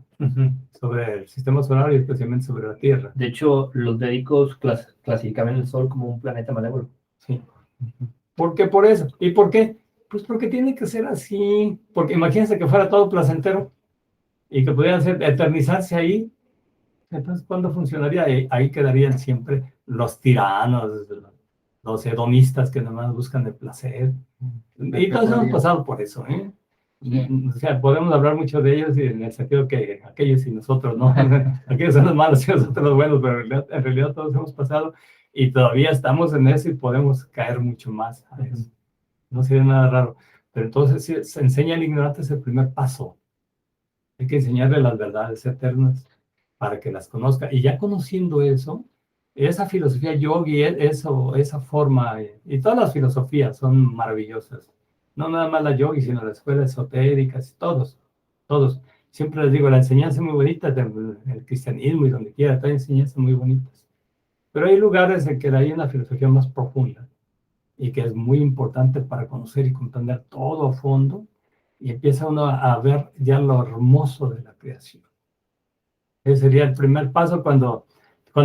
Speaker 1: sobre el sistema solar y especialmente sobre la Tierra.
Speaker 2: De hecho, los médicos clasificaban el Sol como un planeta malévolo.
Speaker 1: Sí. ¿Por qué por eso? ¿Y por qué? Pues porque tiene que ser así. Porque imagínense que fuera todo placentero y que pudiera eternizarse ahí. Entonces, ¿cuándo funcionaría? Ahí quedarían siempre los tiranos, los hedonistas que nomás buscan el placer. Y todos hemos pasado por eso, ¿eh?
Speaker 3: Sí.
Speaker 1: O sea, podemos hablar mucho de ellos en el sentido que aquellos y nosotros, ¿no? Aquellos son los malos y nosotros los buenos, pero en realidad todos hemos pasado y todavía estamos en eso y podemos caer mucho más a eso. No sería nada raro. Pero entonces, si se enseña al ignorante es el primer paso. Hay que enseñarle las verdades eternas para que las conozca. Y ya conociendo eso, esa filosofía yogi, eso, esa forma, y todas las filosofías son maravillosas. No nada más la yogi, sino las escuelas esotéricas, todos. Siempre les digo, la enseñanza es muy bonita, el cristianismo y donde quiera, todas enseñanzas muy bonitas. Pero hay lugares en que hay una filosofía más profunda y que es muy importante para conocer y comprender todo a fondo, y empieza uno a ver ya lo hermoso de la creación. Ese sería el primer paso cuando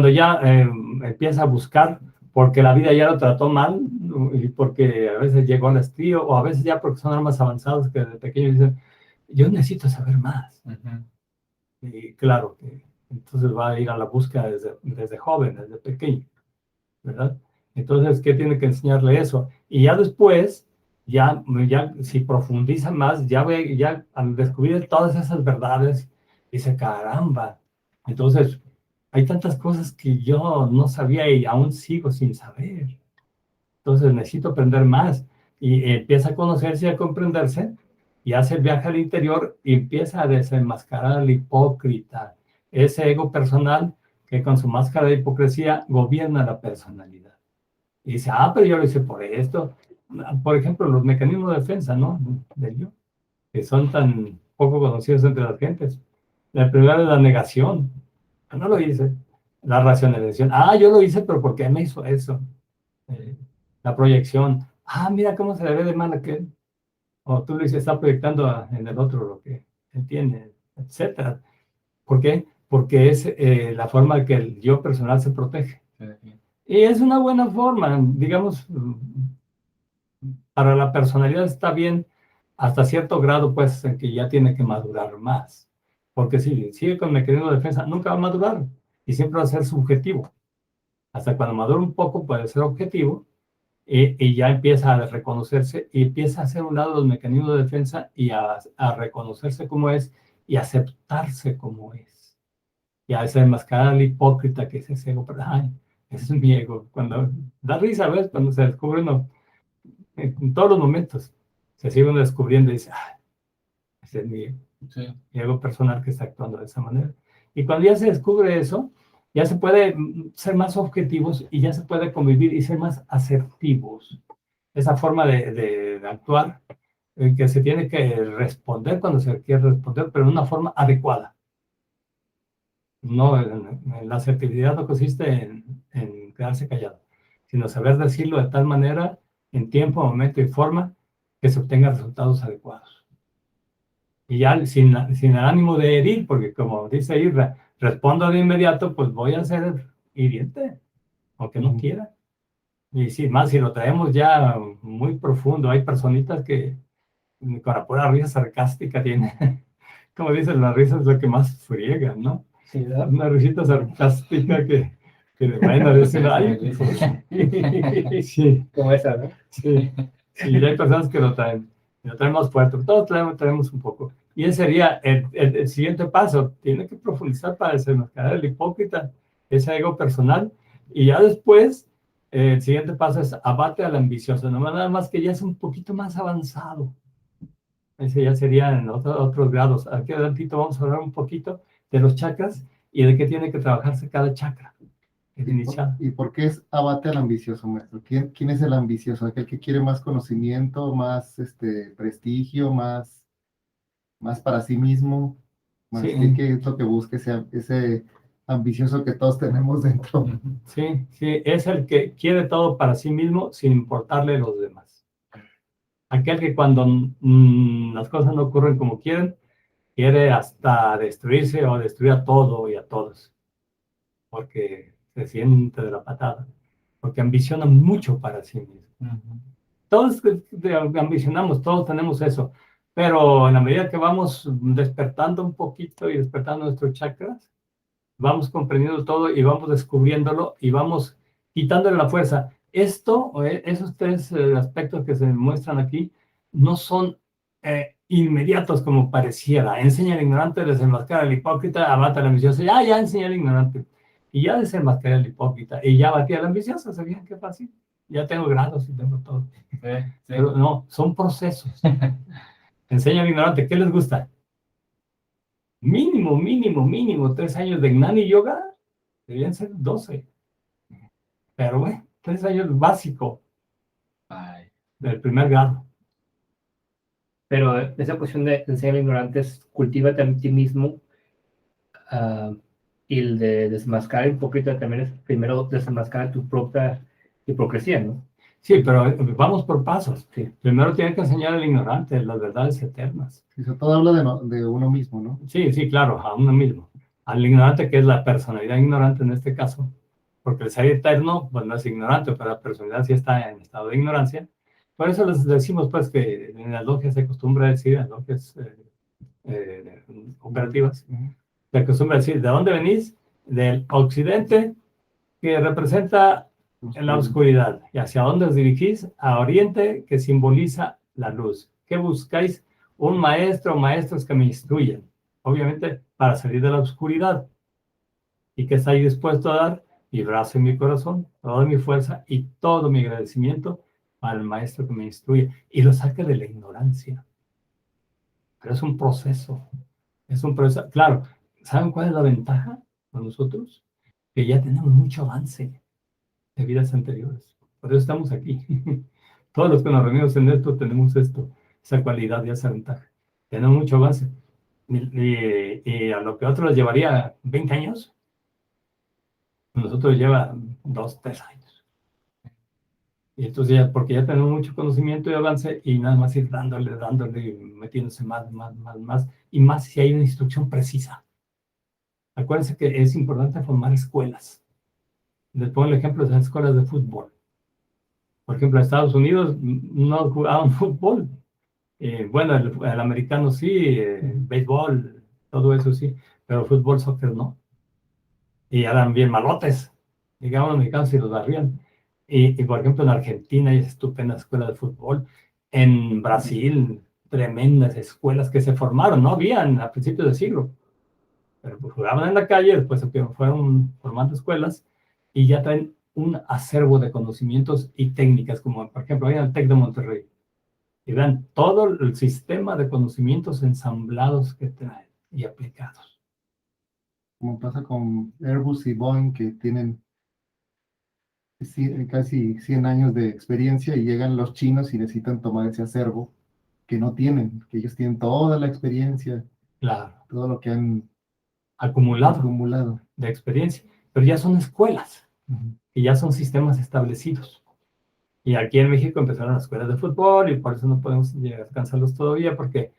Speaker 1: ya empieza a buscar, porque la vida ya lo trató mal, y porque a veces llegó al estío, o a veces ya porque son más avanzados que desde pequeños dicen, yo necesito saber más. Y claro, entonces va a ir a la búsqueda desde joven, desde pequeño, ¿verdad? Entonces, ¿qué tiene que enseñarle eso? Y ya después, ya si profundiza más, ya al descubrir todas esas verdades, dice, caramba, entonces hay tantas cosas que yo no sabía y aún sigo sin saber. Entonces necesito aprender más. Y empieza a conocerse y a comprenderse, y hace el viaje al interior y empieza a desenmascarar al hipócrita, ese ego personal que con su máscara de hipocresía gobierna la personalidad. Y dice, pero yo lo hice por esto. Por ejemplo, los mecanismos de defensa, ¿no? Del yo, que son tan poco conocidos entre las gentes. La primera es la negación. No lo hice. La racionalización. Yo lo hice, pero ¿por qué me hizo eso? La proyección. Mira cómo se le ve de mal a aquel. O tú lo dices, está proyectando en el otro lo que entiende, etcétera. ¿Por qué? Porque es la forma en que el yo personal se protege. Y es una buena forma, digamos, para la personalidad está bien hasta cierto grado, pues, en que ya tiene que madurar más. Porque si sigue con mecanismo de defensa, nunca va a madurar y siempre va a ser subjetivo. Hasta cuando madura un poco puede ser objetivo, y ya empieza a reconocerse y empieza a hacer un lado los mecanismos de defensa y a reconocerse como es y aceptarse como es. Y a desenmascarar al hipócrita que es ese ego. Ese es mi ego. Cuando da risa, ¿ves? Cuando se descubre uno, en todos los momentos, se sigue uno descubriendo y dice, ese es mi ego personal que está actuando de esa manera. Y cuando ya se descubre eso, ya se puede ser más objetivos y ya se puede convivir y ser más asertivos. Esa forma de actuar que se tiene que responder cuando se quiere responder, pero de una forma adecuada. No, la asertividad no consiste en quedarse callado, sino saber decirlo de tal manera, en tiempo, momento y forma, que se obtengan resultados adecuados. Y ya sin el ánimo de herir, porque como dice Isra, respondo de inmediato, pues voy a ser hiriente, aunque no quiera. Y sí, más si lo traemos ya muy profundo, hay personitas que con la pura risa sarcástica tienen, como dicen, la risa es lo que más friega, ¿no?
Speaker 2: Sí, ¿verdad?
Speaker 1: Una risita sarcástica que bueno, dicen, ay, sí,
Speaker 2: Como esa, ¿no?
Speaker 1: sí, sí, y hay personas que lo traen más fuerte, todos traemos un poco. Y ese sería el siguiente paso, tiene que profundizar para desenmascarar el hipócrita, ese ego personal, y ya después, el siguiente paso es abate al ambicioso, no nada más que ya es un poquito más avanzado. Ese ya sería en otros grados. Aquí adelantito vamos a hablar un poquito de los chakras y de qué tiene que trabajarse cada chakra. El inicial.
Speaker 4: ¿Y por qué es abate al ambicioso, maestro? ¿Quién es el ambicioso? ¿Aquel que quiere más conocimiento, más prestigio, más para sí mismo? Más,
Speaker 1: Sí,
Speaker 4: ¿qué es lo que busca ese ambicioso que todos tenemos dentro?
Speaker 1: sí, sí, es el que quiere todo para sí mismo sin importarle a los demás. Aquel que cuando las cosas no ocurren como quiere hasta destruirse o destruir a todo y a todos, porque se siente de la patada, porque ambiciona mucho para sí mismo. Todos ambicionamos, todos tenemos eso, pero en la medida que vamos despertando un poquito y despertando nuestros chakras, vamos comprendiendo todo y vamos descubriéndolo y vamos quitándole la fuerza. Esos tres aspectos que se muestran aquí, no son inmediatos como pareciera. Enseña al ignorante, desenmascara al hipócrita, abate al ambicioso. Ya enseñé al ignorante. Y ya desenmascaré al hipócrita. Y ya batí al ambicioso. ¿Sabían qué fácil? Ya tengo grados y tengo todo.
Speaker 3: Sí, sí.
Speaker 1: Pero no, son procesos. Enseña al ignorante, ¿qué les gusta? Mínimo 3 años de Gnani Yoga, deberían ser 12. Pero bueno, 3 años básico
Speaker 3: Ay.
Speaker 1: del primer grado.
Speaker 2: Pero esa cuestión de enseñar a ignorantes, cultívate a ti mismo, y el de desmascarar un poquito también es primero desenmascarar tu propia hipocresía, ¿no?
Speaker 1: Sí, pero vamos por pasos.
Speaker 2: Sí.
Speaker 1: Primero tiene que enseñar al ignorante las verdades eternas.
Speaker 4: Y sobre todo habla de uno mismo, ¿no?
Speaker 1: Sí, claro, a uno mismo. Al ignorante, que es la personalidad ignorante en este caso, porque el ser eterno, pues no es ignorante, pero la personalidad sí está en estado de ignorancia. Por eso les decimos, pues, que en las logias se acostumbra a decir, en las logias operativas, se acostumbra a decir, ¿de dónde venís? Del occidente, que representa la oscuridad. ¿Y hacia dónde os dirigís? A oriente, que simboliza la luz. ¿Qué buscáis? Un maestro o maestros que me instruyan. Obviamente, para salir de la oscuridad. ¿Y que estáis dispuesto a dar? Mi brazo y mi corazón, toda mi fuerza y todo mi agradecimiento al maestro que me instruye. Y lo saca de la ignorancia. Pero es un proceso. Es un proceso. Claro, ¿saben cuál es la ventaja con nosotros? Que ya tenemos mucho avance de vidas anteriores. Por eso estamos aquí. Todos los que nos reunimos en esto tenemos esa cualidad y esa ventaja. Tenemos mucho avance. Y a lo que a otros les llevaría 20 años, nosotros lleva 2, 3 años. Y entonces ya, porque ya tenemos mucho conocimiento y avance y nada más ir dándole y metiéndose más, y más si hay una instrucción precisa. Acuérdense que es importante formar escuelas. Les pongo el ejemplo de las escuelas de fútbol. Por ejemplo, en Estados Unidos no jugaban fútbol. Bueno, el americano sí, béisbol, todo eso sí, pero fútbol, soccer no. Y eran bien malotes. Digamos, los mexicanos y los barrían. Y por ejemplo, en Argentina hay estupenda escuela de fútbol. En Brasil, tremendas escuelas que se formaron, no habían a principios del siglo. Pero pues jugaban en la calle, después fueron formando escuelas y ya traen un acervo de conocimientos y técnicas, como por ejemplo, hay en el TEC de Monterrey. Y vean todo el sistema de conocimientos ensamblados que traen y aplicados.
Speaker 4: Como pasa con Airbus y Boeing, que tienen casi 100 años de experiencia y llegan los chinos y necesitan tomar ese acervo que no tienen, que ellos tienen toda la experiencia,
Speaker 1: claro,
Speaker 4: todo lo que han
Speaker 1: acumulado
Speaker 4: acumulado.
Speaker 1: de experiencia, pero ya son escuelas y ya son sistemas establecidos. Y aquí en México empezaron las escuelas de fútbol y por eso no podemos llegar a alcanzarlos todavía porque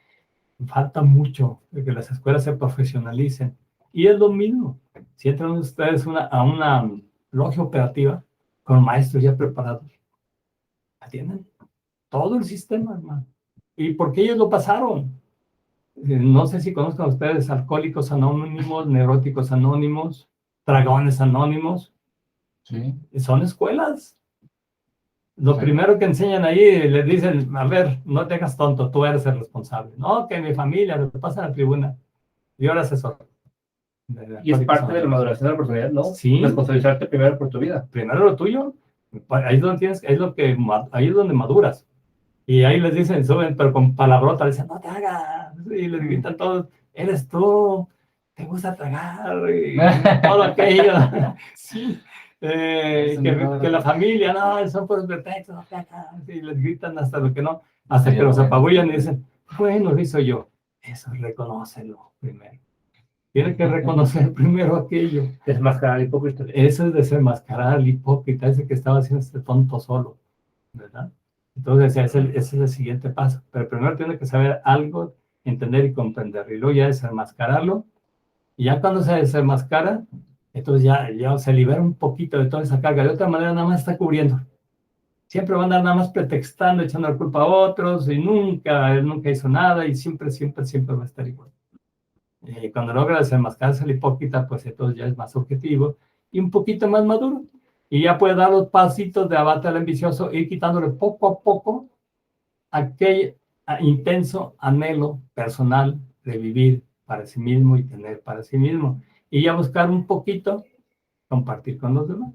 Speaker 1: falta mucho de que las escuelas se profesionalicen. Y es lo mismo. Si entran ustedes a una logia operativa con maestros ya preparados, atienden todo el sistema, hermano. ¿Y porque ellos lo pasaron? No sé si conozcan ustedes Alcohólicos Anónimos, Neuróticos Anónimos, Dragones Anónimos.
Speaker 3: Sí.
Speaker 1: Son escuelas. Lo
Speaker 3: Sí.
Speaker 1: primero que enseñan ahí, les dicen, a ver, no te hagas tonto, tú eres el responsable. No, que mi familia, lo que pasa en la tribuna. Yo era asesor.
Speaker 2: Y es parte de la maduración de la personalidad, ¿no?
Speaker 1: Sí.
Speaker 2: Responsabilizarte primero por tu vida.
Speaker 1: Primero lo tuyo. Ahí es donde tienes, ahí es donde maduras. Y ahí les dicen, suben, pero con palabrota, les dicen, no te hagas. Y les gritan todos, eres tú, te gusta tragar, y todo aquello. Sí. Que la familia, no, son por pretextos, no te hagas. Y les gritan hasta lo que no, hasta
Speaker 3: Sí,
Speaker 1: que los
Speaker 3: bueno.
Speaker 1: apabullan y dicen, bueno, lo hizo yo. Eso, reconócelo primero. Tiene que reconocer primero aquello.
Speaker 2: Desmascarar al hipócrita.
Speaker 1: Eso es desenmascarar al hipócrita, ese que estaba haciendo este tonto solo, ¿verdad? Entonces, ese es el siguiente paso. Pero primero tiene que saber algo, entender y comprender. Y luego ya desenmascararlo. Y ya cuando se desenmascara, entonces ya se libera un poquito de toda esa carga. De otra manera, nada más está cubriendo. Siempre va a andar nada más pretextando, echando la culpa a otros, y él nunca hizo nada, y siempre va a estar igual. Cuando logra desenmascararse el hipócrita, pues entonces ya es más objetivo y un poquito más maduro. Y ya puede dar los pasitos de abate al ambicioso, ir quitándole poco a poco aquel intenso anhelo personal de vivir para sí mismo y tener para sí mismo. Y ya buscar un poquito compartir con los demás.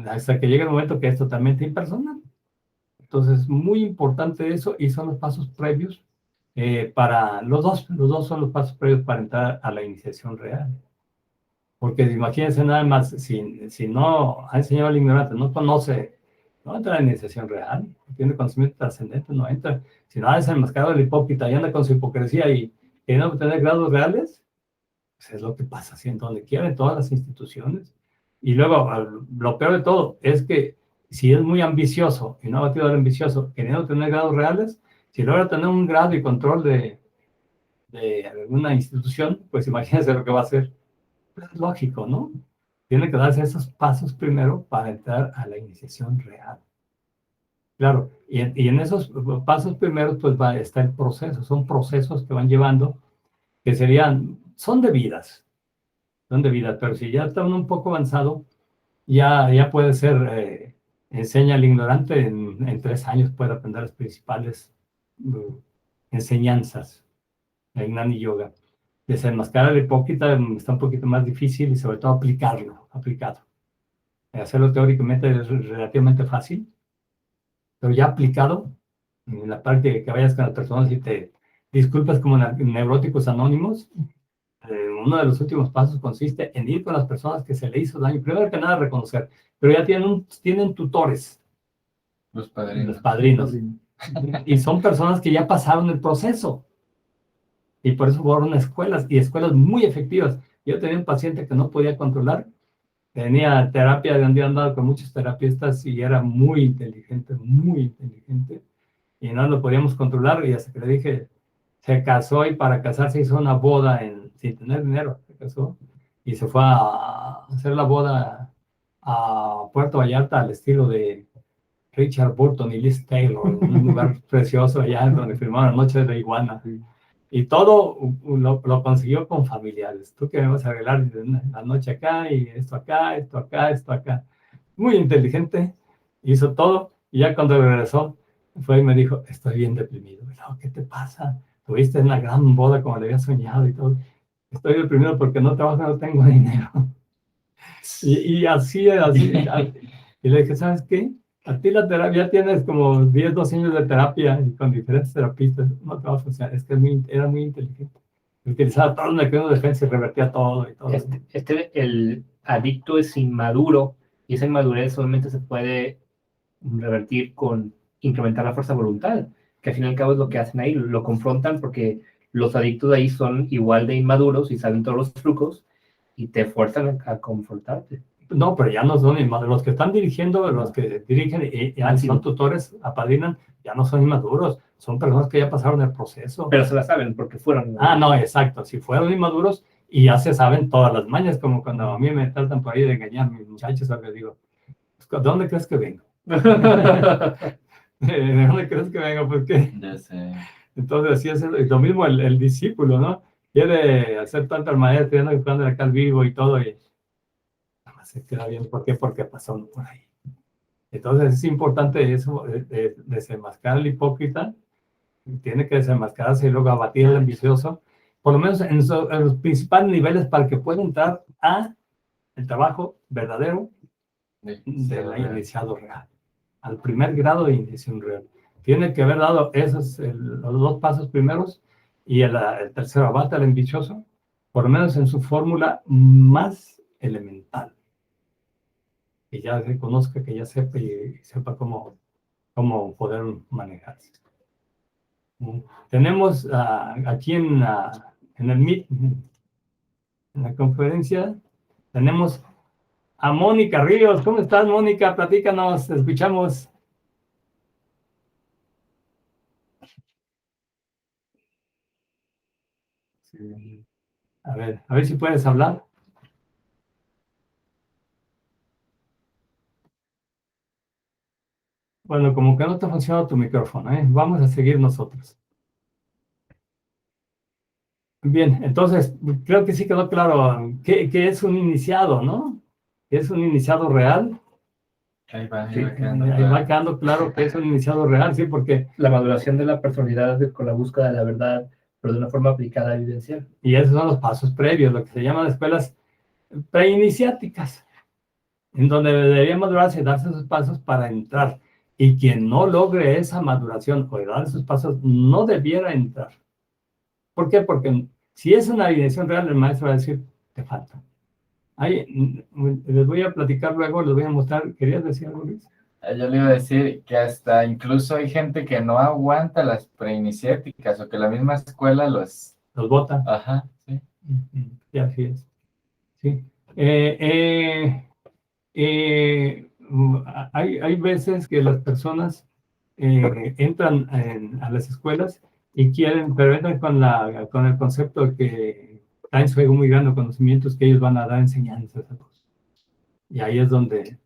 Speaker 1: Hasta que llegue el momento que es totalmente impersonal. Entonces, muy importante eso y son los pasos previos para los dos son los pasos previos para entrar a la iniciación real. Porque imagínense nada más, si no ha enseñado al ignorante, no conoce, no entra a la iniciación real, no tiene conocimiento trascendente, no entra. Si no ha desenmascarado al hipócrita y anda con su hipocresía y queriendo obtener grados reales, pues es lo que pasa así en donde quiera, en todas las instituciones. Y luego, lo peor de todo es que si es muy ambicioso y no ha batido al ambicioso, queriendo obtener grados reales, si logra tener un grado y control de alguna institución, pues imagínense lo que va a hacer. Es lógico, ¿no? Tiene que darse esos pasos primero para entrar a la iniciación real. Claro, y en esos pasos primeros, pues está el proceso. Son procesos que van llevando, que son de vidas, pero si ya está uno un poco avanzado, ya puede ser, enseña al ignorante, en 3 años puede aprender las principales enseñanzas en Gnani Yoga. Desenmascarar al hipócrita está un poquito más difícil y sobre todo aplicado. Hacerlo teóricamente es relativamente fácil, pero ya aplicado, en la práctica que vayas con las personas y te disculpas como neuróticos anónimos, uno de los últimos pasos consiste en ir con las personas que se le hizo daño. Primero que nada, reconocer, pero ya tienen tutores,
Speaker 3: Los padrinos.
Speaker 1: los padrinos, y son personas que ya pasaron el proceso. Y por eso fueron escuelas, y escuelas muy efectivas. Yo tenía un paciente que no podía controlar, tenía terapia, había andado con muchos terapistas y era muy inteligente, y no lo podíamos controlar, y hasta que le dije, se casó y para casarse hizo una boda sin tener dinero, se casó, y se fue a hacer la boda a Puerto Vallarta al estilo de Richard Burton y Liz Taylor, un lugar precioso allá donde filmaron Noche de la Iguana. Y todo lo consiguió con familiares. Tú que me vas a arreglar la noche acá, y esto acá, esto acá, esto acá. Muy inteligente, hizo todo, y ya cuando regresó, fue y me dijo, estoy bien deprimido. No, ¿qué te pasa? Tuviste una gran boda como le había soñado y todo. Estoy deprimido porque no trabajo, no tengo dinero. Y así. Y le dije, ¿sabes qué? A ti la terapia, ya tienes como 10, 12 años de terapia y con diferentes terapistas, no te va a funcionar. Es que era muy inteligente. Utilizaba todos los mecanismos de defensa y revertía todo y todo.
Speaker 2: El adicto es inmaduro y esa inmadurez solamente se puede revertir con incrementar la fuerza de voluntad, que al fin y al cabo es lo que hacen ahí, lo confrontan porque los adictos ahí son igual de inmaduros y saben todos los trucos y te fuerzan a confrontarte.
Speaker 1: No, pero ya no son inmaduros. Los que están dirigiendo, los
Speaker 2: No.
Speaker 1: que dirigen y
Speaker 2: Han sido.
Speaker 1: son tutores, apadrinan, ya no son inmaduros. Son personas que ya pasaron el proceso.
Speaker 2: Pero se la saben porque fueron.
Speaker 1: No, exacto. Si fueron inmaduros y ya se saben todas las mañas, como cuando a mí me tratan por ahí de engañar mis muchachos, les digo, ¿de dónde crees que vengo? ¿De dónde crees que vengo? ¿Por qué?
Speaker 3: Ya sé.
Speaker 1: Entonces, así es lo mismo el discípulo, ¿no? Quiere hacer tanto al maestro, ya no buscando acá al vivo y todo, y nada más se queda bien. ¿Por qué? Porque pasó por ahí. Entonces, es importante eso, desenmascarar al hipócrita, tiene que desenmascararse y luego abatir al ambicioso, por lo menos en los principales niveles para que pueda entrar a el trabajo verdadero del iniciado real, al primer grado de iniciación real. Tiene que haber dado esos, los 2 pasos primeros y el tercero abate al ambicioso, por lo menos en su fórmula más elemental. Que ya se conozca, que ya sepa y sepa cómo poder manejarse. Tenemos aquí en el Meet, en la conferencia, tenemos a Mónica Ríos. ¿Cómo estás, Mónica? Platícanos, te escuchamos. Sí. A ver si puedes hablar. Bueno, como que no te funciona tu micrófono, ¿eh? Vamos a seguir nosotros. Bien, entonces, creo que sí quedó claro que es un iniciado, ¿no? Que es un iniciado real.
Speaker 3: Ahí va,
Speaker 1: Sí,
Speaker 3: quedando
Speaker 1: ahí
Speaker 3: claro.
Speaker 1: va quedando claro que es un iniciado real, sí, porque
Speaker 2: La maduración de la personalidad con la búsqueda de la verdad, pero de una forma aplicada a evidencial.
Speaker 1: y esos son los pasos previos, lo que se llaman escuelas preiniciáticas, en donde debería madurarse y darse esos pasos para entrar. Y quien no logre esa maduración o dar esos pasos no debiera entrar. ¿Por qué? Porque si es una evidencia real, el maestro va a decir, te falta. Ahí, les voy a platicar luego, les voy a mostrar. ¿Querías decir algo, Luis?
Speaker 3: Yo le iba a decir que hasta incluso hay gente que no aguanta las preiniciáticas o que la misma escuela los...
Speaker 1: Los vota.
Speaker 3: Ajá, sí.
Speaker 1: Sí, así es. Sí. Hay veces que las personas entran a las escuelas y quieren, pero entran con el concepto de que está en su ego muy grande conocimientos que ellos van a dar enseñanzas a todos. Y ahí es donde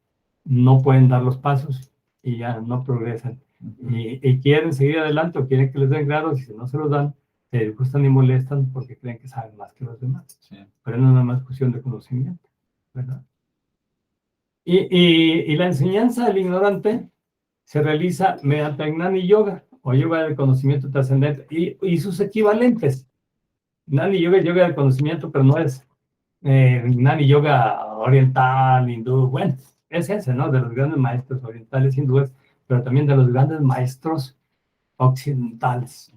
Speaker 1: no pueden dar los pasos y ya no progresan. Y quieren seguir adelante o quieren que les den grados y si no se los dan, se disgustan y molestan porque creen que saben más que los demás.
Speaker 3: Sí.
Speaker 1: Pero no es nada más cuestión de conocimiento, ¿verdad? Y la enseñanza del ignorante se realiza mediante Gnani Yoga o yoga del conocimiento trascendente y sus equivalentes. Gnani Yoga es yoga del conocimiento, pero no es Gnani Yoga oriental, hindú. Bueno, es ese, ¿no? De los grandes maestros orientales hindúes, pero también de los grandes maestros occidentales,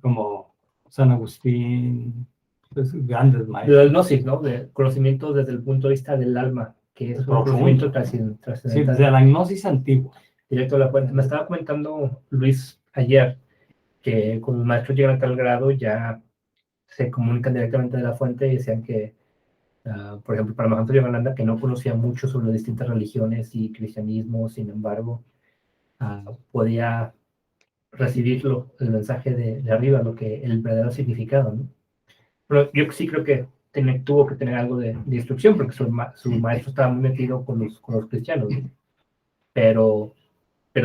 Speaker 1: como San Agustín, esos grandes
Speaker 2: De
Speaker 1: maestros.
Speaker 2: la gnosis, ¿no? De conocimiento desde el punto de vista del alma, que es un
Speaker 1: Profundo.
Speaker 2: conocimiento
Speaker 1: Sí,
Speaker 2: trascendental.
Speaker 1: de la gnosis antigua.
Speaker 2: Directo a la fuente. Me estaba comentando Luis ayer que con los maestros llegan a tal grado ya se comunican directamente de la fuente y decían que, por ejemplo, para Mahanto Yogananda, que no conocía mucho sobre las distintas religiones y cristianismo, sin embargo, podía recibirlo, el mensaje de arriba, lo que el verdadero significado, ¿no? Pero yo sí creo que tuvo que tener algo de instrucción, porque su maestro estaba muy metido con los cristianos, ¿no? Pero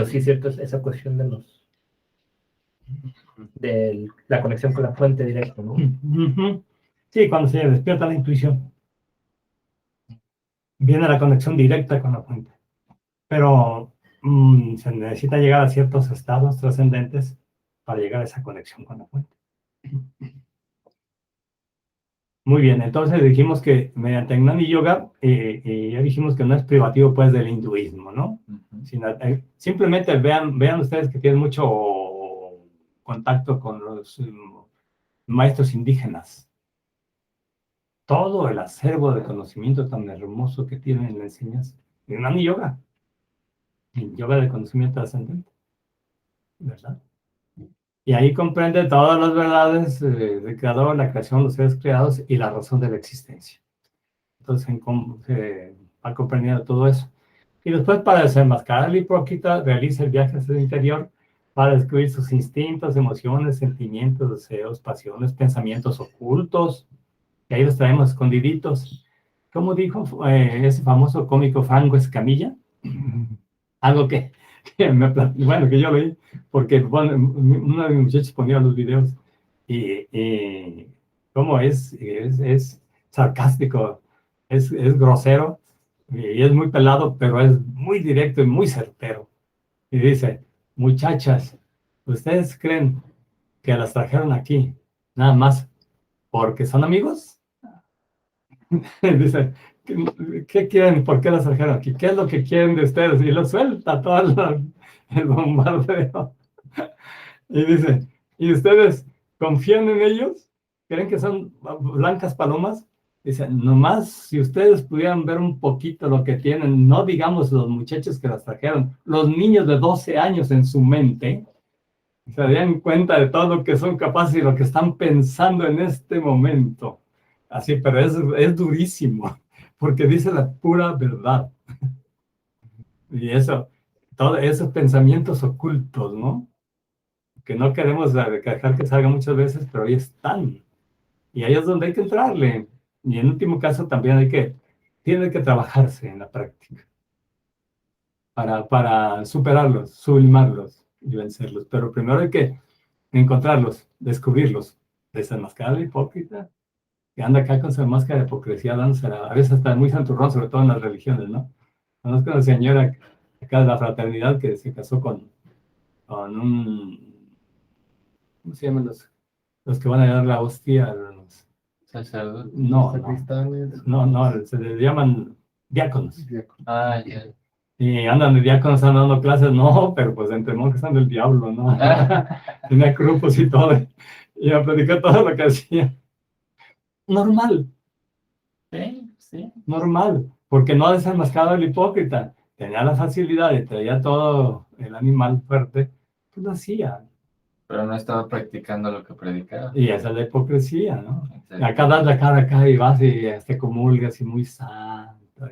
Speaker 2: sí es cierto esa cuestión de la conexión con la fuente directa, ¿no?
Speaker 1: Sí, cuando se despierta la intuición, viene la conexión directa con la fuente. Pero se necesita llegar a ciertos estados trascendentes para llegar a esa conexión con la fuente. Muy bien, entonces dijimos que mediante Gnani Yoga, ya dijimos que no es privativo pues del hinduismo, ¿no? Sino, simplemente vean ustedes que tienen mucho contacto con los maestros indígenas. Todo el acervo de conocimiento tan hermoso que tienen en la enseñanza. Gnani Yoga. El yoga del conocimiento ascendente. ¿verdad? Y ahí comprende todas las verdades del creador, la creación, los seres creados y la razón de la existencia. Entonces se va comprendiendo todo eso. Y después, para desenmascarar al hipócrita, realiza el viaje hacia el interior para descubrir sus instintos, emociones, sentimientos, deseos, pasiones, pensamientos ocultos, que ahí los traemos escondiditos. Como dijo ese famoso cómico Franco Escamilla, algo que bueno, que yo leí, porque bueno, uno de mis muchachos ponía los videos y cómo es sarcástico, es grosero y es muy pelado, pero es muy directo y muy certero. Y dice, muchachas, ¿ustedes creen que las trajeron aquí nada más porque son amigos? Dice, ¿qué quieren? ¿Por qué las trajeron aquí? ¿Qué es lo que quieren de ustedes? Y lo suelta todo el bombardeo. Y dice, ¿y ustedes confían en ellos? ¿Creen que son blancas palomas? Dice, nomás si ustedes pudieran ver un poquito lo que tienen, no digamos los muchachos que las trajeron, los niños de 12 años en su mente, se darían cuenta de todo lo que son capaces y lo que están pensando en este momento. Así, pero es durísimo, porque dice la pura verdad. Y eso, todos esos pensamientos ocultos, ¿no? Que no queremos dejar que salgan muchas veces, pero ahí están. Y ahí es donde hay que entrarle. Y en último caso también tiene que trabajarse en la práctica para superarlos, sublimarlos y vencerlos. Pero primero hay que encontrarlos, descubrirlos, desenmascarar al hipócrita que anda acá con su máscara de hipocresía dándosela, a veces está muy santurrón, sobre todo en las religiones, ¿no? Conozco a una señora acá de la fraternidad que se casó con un, ¿cómo se llaman los que van a dar la hostia a los
Speaker 3: Sacerdote.
Speaker 1: no,
Speaker 4: Sacristanes,
Speaker 1: se les llaman diáconos.
Speaker 4: diáconos.
Speaker 3: Ah, ya.
Speaker 1: Y andan de diáconos, están dando clases, no, pero pues entre monjes anda el diablo, ¿no? Tenía grupos y todo, y me platicó todo lo que hacía. Normal,
Speaker 3: Sí, sí.
Speaker 1: normal, porque no ha desenmascarado al hipócrita. Tenía la facilidad y traía todo el animal fuerte, pues lo hacía.
Speaker 3: Pero no estaba practicando lo que predicaba.
Speaker 1: Y esa es la hipocresía, ¿no?
Speaker 3: Exacto.
Speaker 1: Acá das la cara acá y vas y te comulgas y muy santo.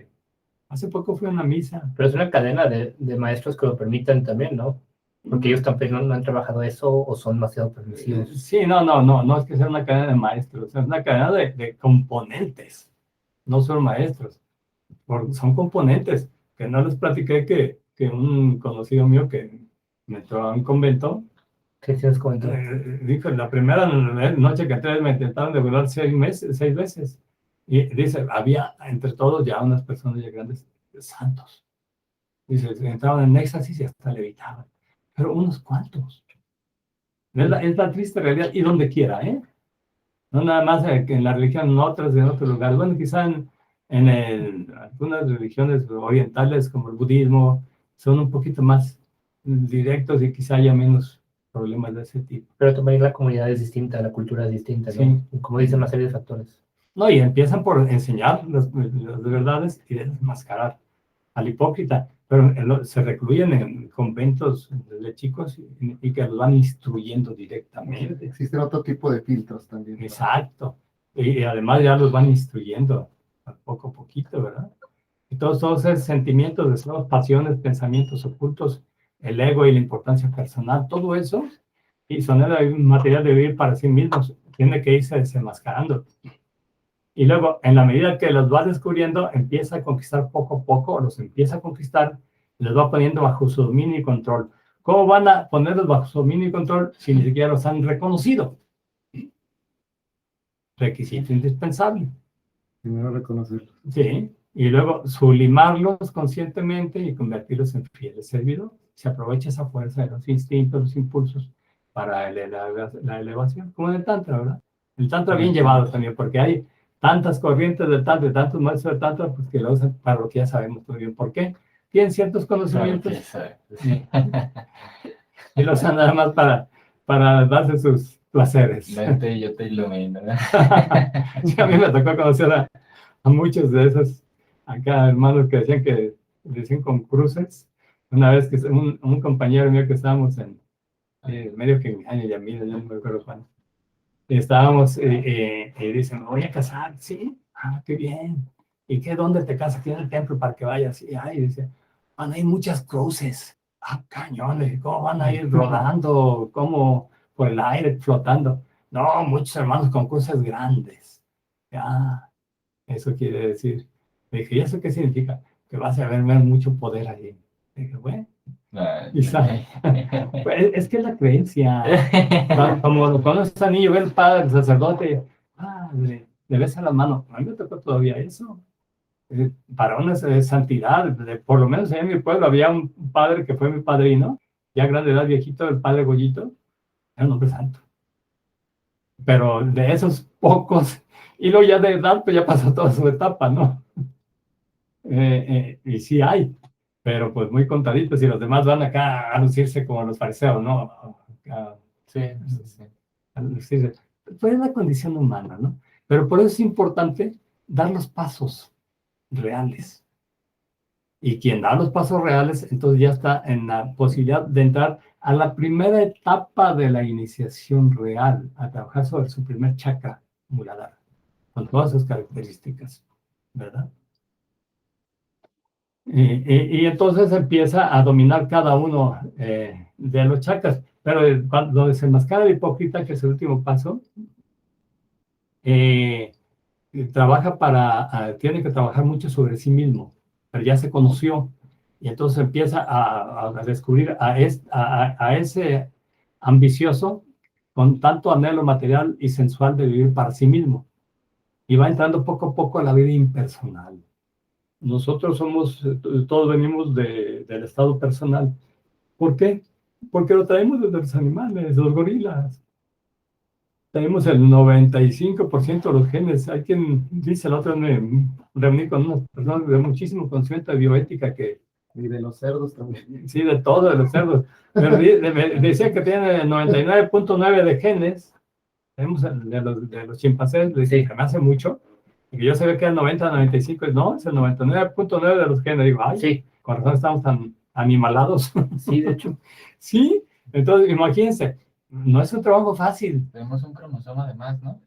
Speaker 1: Hace poco fui a una misa.
Speaker 2: Pero es una cadena de maestros que lo permitan también, ¿no? Porque ellos también no han trabajado eso o son demasiado permisivos.
Speaker 1: Sí, no es que sea una cadena de maestros, es una cadena de componentes, no son maestros, son componentes, que no les platiqué que un conocido mío que me entró a un convento,
Speaker 2: ¿Qué tienes comentado?
Speaker 1: dijo, la primera noche que entré me intentaron devorar 6 veces, y dice, había entre todos ya unas personas ya grandes, santos, dice, entraban en éxtasis y hasta levitaban, pero unos cuantos. Es la triste realidad, y donde quiera, ¿eh? No nada más que en la religión, en otras, en otros lugares. Bueno, quizá en algunas religiones orientales, como el budismo, son un poquito más directos y quizá haya menos problemas de ese tipo.
Speaker 2: Pero también la comunidad es distinta, la cultura es distinta, ¿no?
Speaker 1: Sí.
Speaker 2: Y como dicen, una serie de factores.
Speaker 1: No, y empiezan por enseñar las verdades y desmascarar al hipócrita, pero se recluyen en conventos desde chicos y que los van instruyendo directamente.
Speaker 4: Existen otro tipo de filtros también.
Speaker 1: Exacto. Y además ya los van instruyendo poco a poquito, ¿verdad? Y todos esos sentimientos, deseos, pasiones, pensamientos ocultos, el ego y la importancia personal, todo eso, y son el material de vivir para sí mismos, tiene que irse desenmascarando. Y luego, en la medida que los va descubriendo, empieza a conquistar poco a poco, los empieza a conquistar, y los va poniendo bajo su dominio y control. ¿Cómo van a ponerlos bajo su dominio y control si ni siquiera los han reconocido? Requisito indispensable.
Speaker 4: Primero reconocerlos.
Speaker 1: Sí, y luego sublimarlos conscientemente y convertirlos en fieles servidores. Se aprovecha esa fuerza de los instintos, los impulsos para la elevación, como en el Tantra, ¿verdad? El Tantra bien llevado también, porque hay tantas corrientes del Tantra, tantos maestros del Tantra, pues que lo usan para lo que ya sabemos muy bien. ¿Por qué? Tienen ciertos conocimientos
Speaker 3: Sí.
Speaker 1: y los usan nada más para darse sus placeres.
Speaker 3: Vente y yo te ilumino.
Speaker 1: Sí, a mí me tocó conocer a muchos de esos acá hermanos que decían que decían con cruces. Una vez que un compañero mío que estábamos medio que mi año y a mí, yo no me acuerdo cuándo. Estábamos, y dicen, me voy a casar, sí, qué bien. ¿Y qué, dónde te casas? Tiene el templo para que vayas. Y ay, dice, van a ir muchas cruces. Cañones, ¿cómo van a ir rodando? ¿Cómo por el aire flotando? No, muchos hermanos con cruces grandes. Ya, eso quiere decir. Le dije, ¿y eso qué significa? Que vas a ver mucho poder allí. Le dije, bueno. Y sabe, pues, es que es la creencia. Como cuando está niño, ve el padre, el sacerdote, le besa la mano. A mí me tocó todavía eso. Para una santidad, por lo menos en mi pueblo había un padre que fue mi padrino, ya grande edad, viejito, el padre Goyito, era un hombre santo. Pero de esos pocos, y luego ya de edad, pues ya pasó toda su etapa, ¿no? Y sí hay, pero pues muy contaditos, y los demás van acá a lucirse como los fariseos, ¿no?
Speaker 3: Sí, sí.
Speaker 1: A lucirse. Pues es la condición humana, ¿no? Pero por eso es importante dar los pasos reales. Y quien da los pasos reales, entonces ya está en la posibilidad de entrar a la primera etapa de la iniciación real, a trabajar sobre su primer chakra muladhara, con todas sus características, ¿verdad? Y entonces empieza a dominar cada uno de los chakras. Pero cuando desenmascara el hipócrita, que es el último paso, tiene que trabajar mucho sobre sí mismo, pero ya se conoció. Y entonces empieza a descubrir a ese ambicioso con tanto anhelo material y sensual de vivir para sí mismo. Y va entrando poco a poco a la vida impersonal. Nosotros todos venimos del estado personal. ¿Por qué? Porque lo traemos desde los animales, los gorilas. Tenemos el 95% de los genes. Hay quien dice, la otra vez me reuní con unas personas de muchísimo conocimiento de bioética que...
Speaker 4: Y de los cerdos también.
Speaker 1: Sí, de todo, de los cerdos. Pero decía que tiene el 99.9 de genes. Tenemos de los chimpancés, le dije, que me hace mucho. Y que yo sabía que era el 90, 95. No, es el 99.9 de los genes. Digo, ay, sí, con razón estamos tan animalados.
Speaker 2: Sí, de hecho.
Speaker 1: Sí, entonces imagínense, no es un trabajo fácil.
Speaker 3: Tenemos un cromosoma de más, ¿no?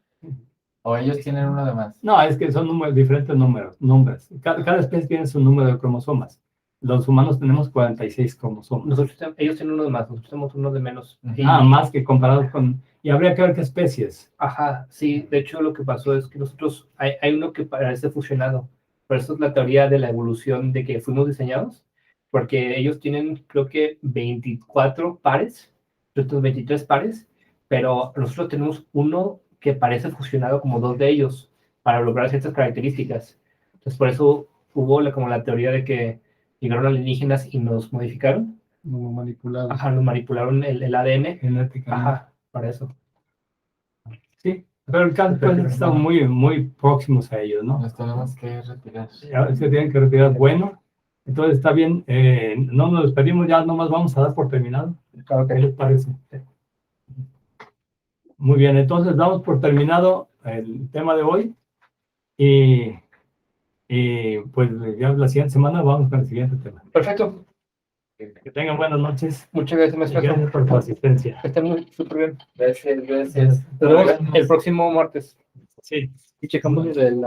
Speaker 3: ¿O ellos tienen uno de más?
Speaker 1: No, es que son diferentes nombres. Cada especie tiene su número de cromosomas. Los humanos tenemos 46 cromosomas.
Speaker 2: Ellos tienen uno de más, nosotros tenemos uno de menos.
Speaker 1: Más que comparados con... Y habría que ver qué especies.
Speaker 2: Ajá, sí, de hecho lo que pasó es que nosotros, hay uno que parece fusionado, pero eso es la teoría de la evolución de que fuimos diseñados, porque ellos tienen creo que 24 pares, nosotros 23 pares, pero nosotros tenemos uno que parece fusionado como dos de ellos para lograr ciertas características. Entonces por eso hubo como la teoría de que llegaron alienígenas y nos modificaron.
Speaker 4: Como manipulado.
Speaker 2: Ajá, nos manipularon el ADN.
Speaker 1: Genéticamente.
Speaker 2: Ajá, para eso.
Speaker 1: Sí, pero el caso es que estamos muy, muy próximos a ellos, ¿no?
Speaker 3: Nos tenemos que retirar.
Speaker 1: Ya se tienen que retirar. Bueno, entonces está bien. No nos despedimos, ya nomás vamos a dar por terminado.
Speaker 2: Claro
Speaker 1: ¿Qué les parece? Muy bien, entonces damos por terminado el tema de hoy. Y pues ya la siguiente semana vamos con el siguiente tema.
Speaker 2: Perfecto.
Speaker 1: Que tengan buenas noches.
Speaker 2: Muchas gracias,
Speaker 1: Y
Speaker 2: maestro.
Speaker 1: gracias por tu asistencia.
Speaker 2: Que estén súper bien.
Speaker 3: Gracias.
Speaker 2: Nos vemos el próximo martes.
Speaker 1: Sí.
Speaker 2: Y checamos el